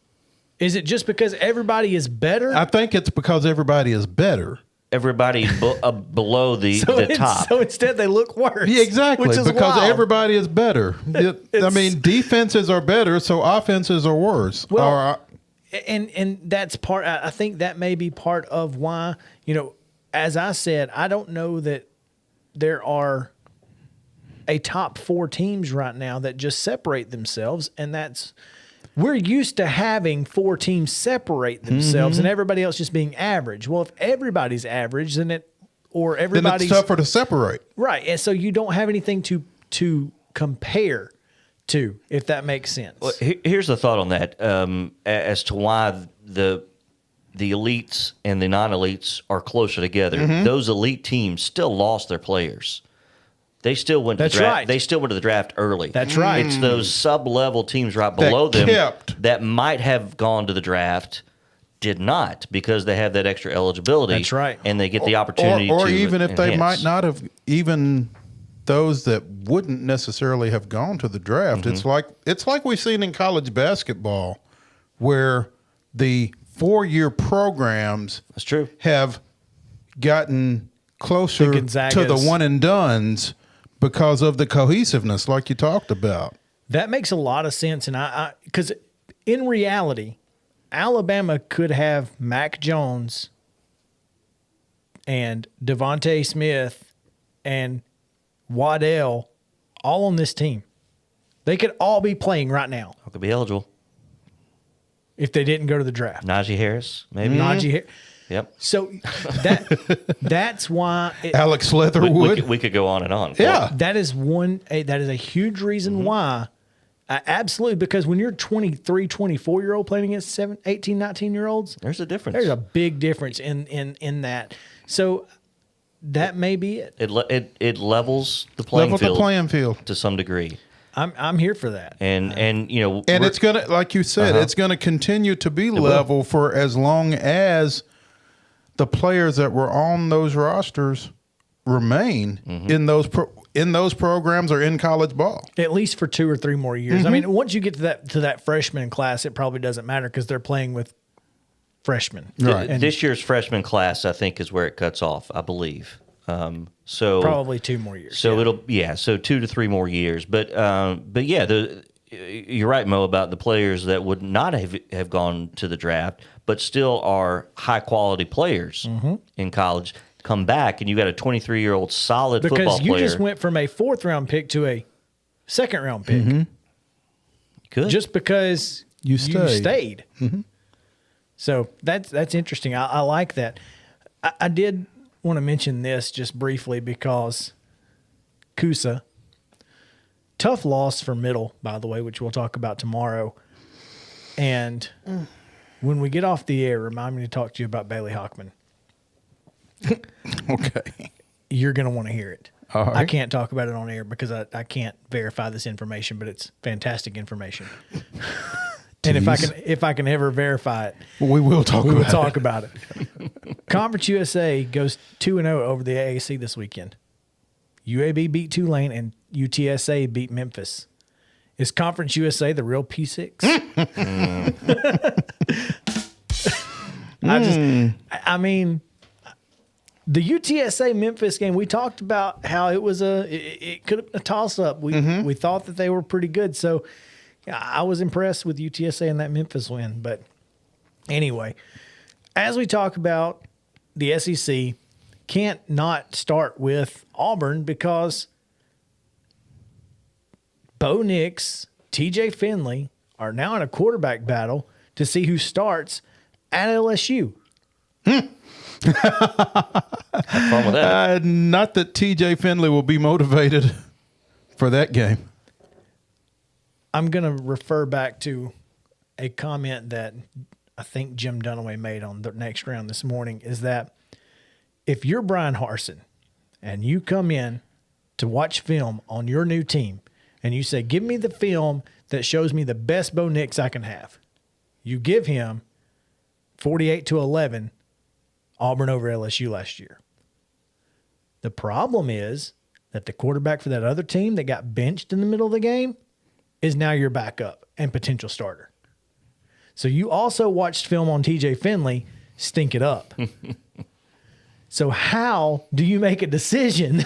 Is it just because everybody is better? I think it's because everybody is better, everybody below the top. So instead, they look worse. Yeah, exactly. Which is Because wild. everybody is better. I mean, defenses are better, so offenses are worse. Well, and that's part. I think that may be part of why, as I said, I don't know that there are a top 4 teams right now that just separate themselves, and we're used to having 4 teams separate themselves and everybody else just being average. Well, if everybody's average, then everybody's it's tougher to separate. right, and so you don't have anything to compare to, if that makes sense. Well, here's the thought on that, as to why the elites and the non-elites are closer together. Those elite teams still lost their players. They still went to the That's draft. right. They still went to the draft early. That's right. It's those sub-level teams right below them kept. that might have gone to the draft, did not, because they have that extra eligibility. That's right. And they get the opportunity or to even if they enhance. might not have, even those that wouldn't necessarily have gone to the draft. It's like we've seen in college basketball, where the 4-year programs That's true. have gotten closer The to the Gonzagas. one and dones because of the cohesiveness, like you talked about. That makes a lot of sense, and because in reality, Alabama could have Mac Jones and Devontae Smith and Waddell all on this team. They could all be playing right now Could be eligible. if they didn't go to the draft. Najee Harris, maybe. Najee Harris. Yep. So that's why Alex Leatherwood. We could go on and on. Yeah. that is a huge reason why. Absolutely, because when you're 23, 24-year-old playing against 18, 19-year-olds, There's a difference. there's a big difference in that. So that may be it. It levels the playing field to some degree. I'm here for that. And And it's gonna, like you said, it's gonna continue to be level for as long as the players that were on those rosters remain in those programs or in college ball. At least for 2 or 3 more years. I mean, once you get to that freshman class, it probably doesn't matter because they're playing with freshmen. Right. And this year's freshman class, I think, is where it cuts off, I believe. So probably 2 more years. So so 2 to 3 more years. But yeah, you're right, Mo, about the players that would not have gone to the draft, but still are high quality players in college. Come back and you got a 23-year-old solid football player. Because you just went from a 4th round pick to a 2nd round pick. Good. Just because You you stayed. stayed. So that's interesting. I like that. I did want to mention this just briefly because Kusa, tough loss for Middle, by the way, which we'll talk about tomorrow. And when we get off the air, remind me to talk to you about Bailey Hockman. Okay. You're going to want to hear it. All right. I can't talk about it on air because I can't verify this information, but it's fantastic information. And if I can ever verify it, We will talk we about will it. talk about it. Conference USA goes 2-0 over the AAC this weekend. UAB beat Tulane and UTSA beat Memphis. Is Conference USA the real P6? I mean, the UTSA Memphis game, we talked about how it was it could have been a toss up. We thought that they were pretty good. So I was impressed with UTSA in that Memphis win. But anyway, as we talk about the SEC, can't not start with Auburn because Bo Nix, TJ Finley are now in a quarterback battle to see who starts at LSU. Have fun with that. Not that TJ Finley will be motivated for that game. I'm going to refer back to a comment that I think Jim Dunaway made on the next round this morning, is that if you're Brian Harsin and you come in to watch film on your new team and you say, give me the film that shows me the best Bo Nix I can have, you give him 48-11 Auburn over LSU last year. The problem is that the quarterback for that other team that got benched in the middle of the game is now your backup and potential starter. So you also watched film on TJ Finley stink it up. So how do you make a decision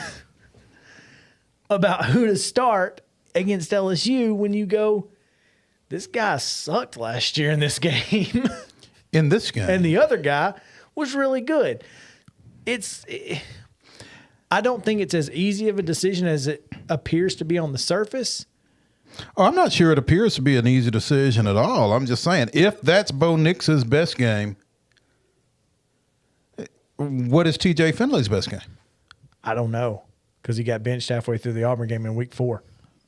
about who to start against LSU when you go, this guy sucked last year in this game? In this game. And the other guy was really good. I don't think it's as easy of a decision as it appears to be on the surface. Oh, I'm not sure it appears to be an easy decision at all. I'm just saying, if that's Bo Nix's best game, what is TJ Finley's best game? I don't know, because he got benched halfway through the Auburn game in week 4.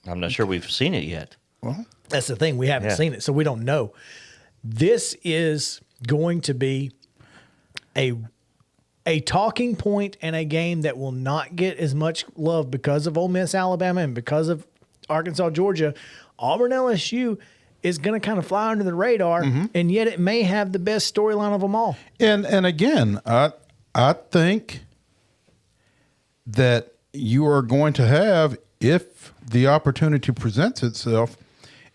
I'm not sure we've seen it yet. Well, that's the thing. We haven't seen it, so we don't know. This is going to be a talking point and a game that will not get as much love because of Ole Miss, Alabama, and because of Arkansas, Georgia. Auburn, LSU is going to kind of fly under the radar, and yet it may have the best storyline of them all. And again, I think that you are going to have, if the opportunity presents itself,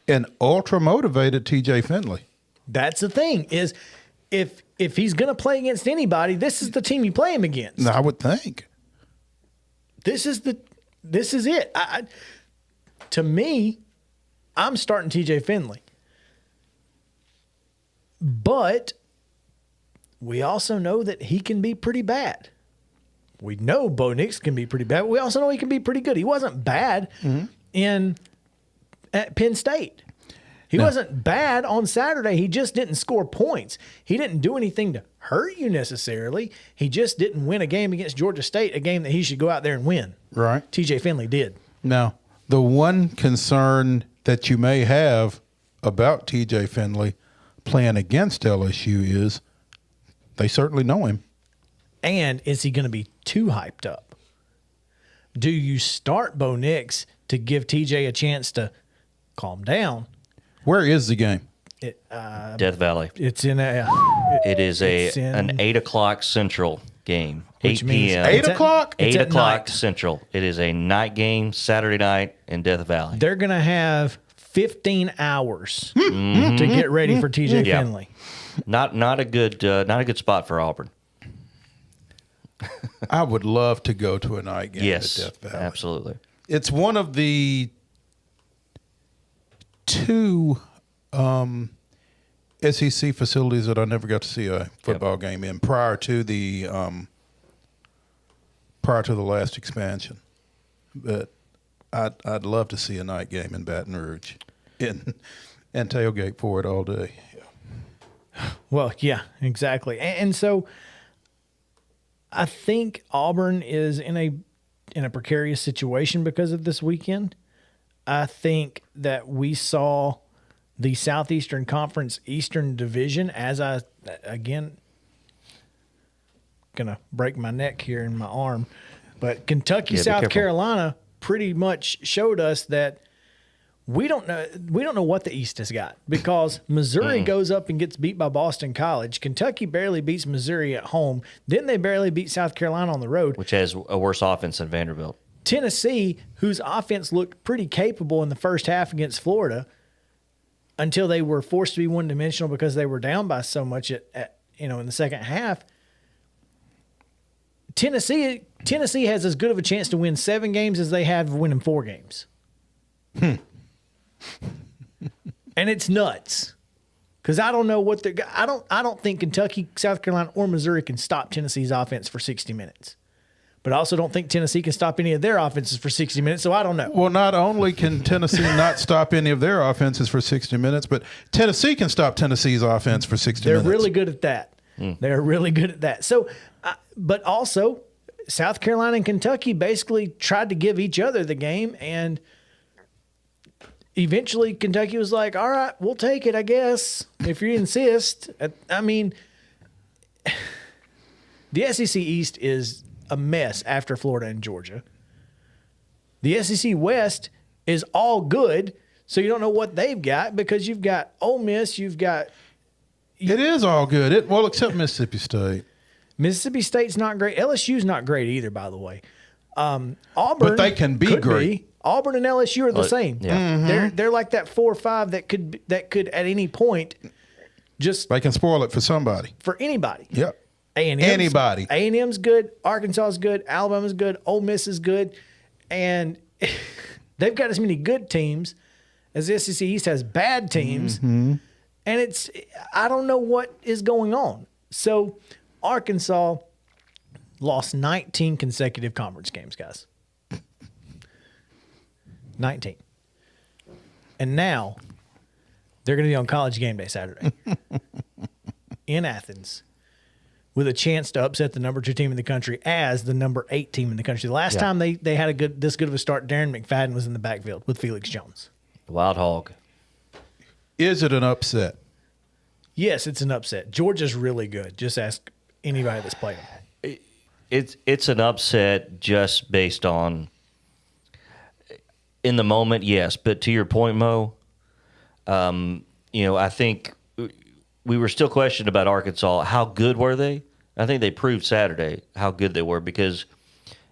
an ultra motivated TJ Finley. That's the thing, is if he's going to play against anybody, this is the team you play him against. I would think. This is it. To me, I'm starting TJ Finley. But we also know that he can be pretty bad. We know Bo Nix can be pretty bad. But we also know he can be pretty good. He wasn't bad at Penn State. He wasn't bad on Saturday. He just didn't score points. He didn't do anything to hurt you necessarily. He just didn't win a game against Georgia State, a game that he should go out there and win. Right. TJ Finley did. Now, the one concern that you may have about TJ Finley playing against LSU is they certainly know him. And is he going to be too hyped up? Do you start Bo Nix to give TJ a chance to calm down? Where is the game? Death Valley. It's in it is an 8 o'clock Central game. Which 8 means p.m. 8 o'clock? 8 at o'clock night. Central. It is a night game, Saturday night in Death Valley. They're going to have 15 hours to get ready for TJ Yeah. Finley. Not a good spot for Auburn. I would love to go to a night game Yes, at Death Valley. absolutely. It's one of the two SEC facilities that I never got to see a football game in prior to the last expansion. But I'd love to see a night game in Baton Rouge and tailgate for it all day. Well, yeah, exactly. And so I think Auburn is in a precarious situation because of this weekend. I think that we saw the Southeastern Conference Eastern Division, as again, going to break my neck here in my arm, but Kentucky, Yeah, be South careful. Carolina pretty much showed us that we don't know what the East has got, because Missouri goes up and gets beat by Boston College. Kentucky barely beats Missouri at home. Then they barely beat South Carolina on the road. Which has a worse offense than Vanderbilt. Tennessee, whose offense looked pretty capable in the first half against Florida, until they were forced to be one-dimensional because they were down by so much in the second half. Tennessee has as good of a chance to win 7 games as they have of winning 4 games. And it's nuts, because I don't know what I don't think Kentucky, South Carolina, or Missouri can stop Tennessee's offense for 60 minutes. But I also don't think Tennessee can stop any of their offenses for 60 minutes, so I don't know. Well, not only can Tennessee not stop any of their offenses for 60 minutes, but Tennessee can stop Tennessee's offense for 60 They're minutes. really good at that. They're really good at that. So, but also, South Carolina and Kentucky basically tried to give each other the game, and eventually Kentucky was like, all right, we'll take it, I guess, if you insist. I mean, the SEC East is a mess after Florida and Georgia. The SEC West is all good, so you don't know what they've got, because you've got Ole Miss, you've got It is all good. Well, except Mississippi State. Mississippi State's not great. LSU's not great either, by the way. Auburn, But they can be could great. Auburn and LSU are the same. Yeah. They're like that 4 or 5 that could at any point just They can spoil it for somebody. for anybody. Yep. Anybody. A&M's good. Arkansas is good. Alabama's good. Ole Miss is good. And they've got as many good teams as the SEC East has bad teams. Mm-hmm. And I don't know what is going on. So Arkansas lost 19 consecutive conference games, guys. 19. And now they're going to be on College Game Day Saturday in Athens with a chance to upset the number 2 team in the country as the number 8 team in the country. The last time they had this good of a start, Darren McFadden was in the backfield with Felix Jones. Wild Hog. Is it an upset? Yes, it's an upset. Georgia's really good. Just ask anybody that's played them. It's an upset just based on in the moment, yes. But to your point, Mo, I think we were still questioned about Arkansas. How good were they? I think they proved Saturday how good they were because,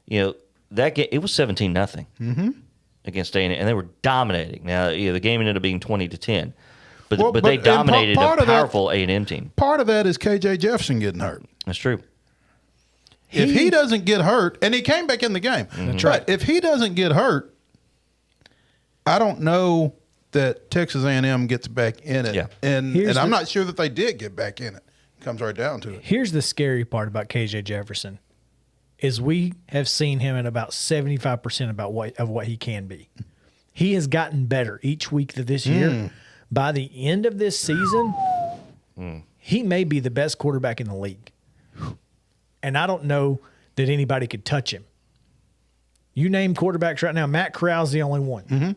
that game, it was 17-0 against A&M, and they were dominating. Now, the game ended up being 20-10, but they dominated a powerful A&M team. Part of that is KJ Jefferson getting hurt. That's true. If he doesn't get hurt, and he came back in the game, That's right. If he doesn't get hurt, I don't know that Texas A&M gets back in it. Yeah. And I'm not sure that they did get back in it. Comes right down to it. Here's the scary part about KJ Jefferson is we have seen him at about 75% of what he can be. He has gotten better each week of this year. By the end of this season, he may be the best quarterback in the league. And I don't know that anybody could touch him. You name quarterbacks right now, Matt Corral's the only one.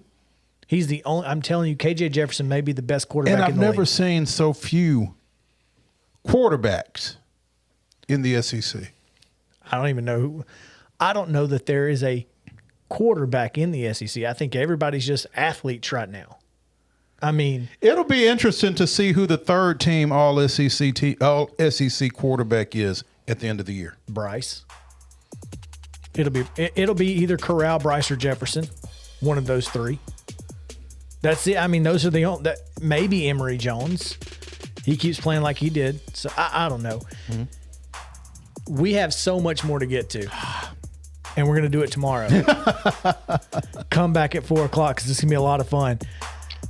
He's the only. I'm telling you, KJ Jefferson may be the best quarterback in the league. And I've never seen so few quarterbacks in the SEC. I don't even know who. I don't know that there is a quarterback in the SEC. I think everybody's just athletes right now. I mean, it'll be interesting to see who the third team all SEC quarterback is at the end of the year. Bryce. It'll be either Corral, Bryce, or Jefferson. One of those 3. That's it. I mean, those are the only. Maybe Emory Jones. He keeps playing like he did. So I don't know. We have so much more to get to. And we're going to do it tomorrow. Come back at 4 o'clock because it's going to be a lot of fun.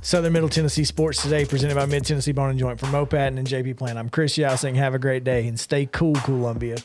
Southern Middle Tennessee Sports Today, presented by Mid-Tennessee Bone & Joint. From Mo Patton and JP Plant, I'm Chris Yao saying have a great day and stay cool, Columbia.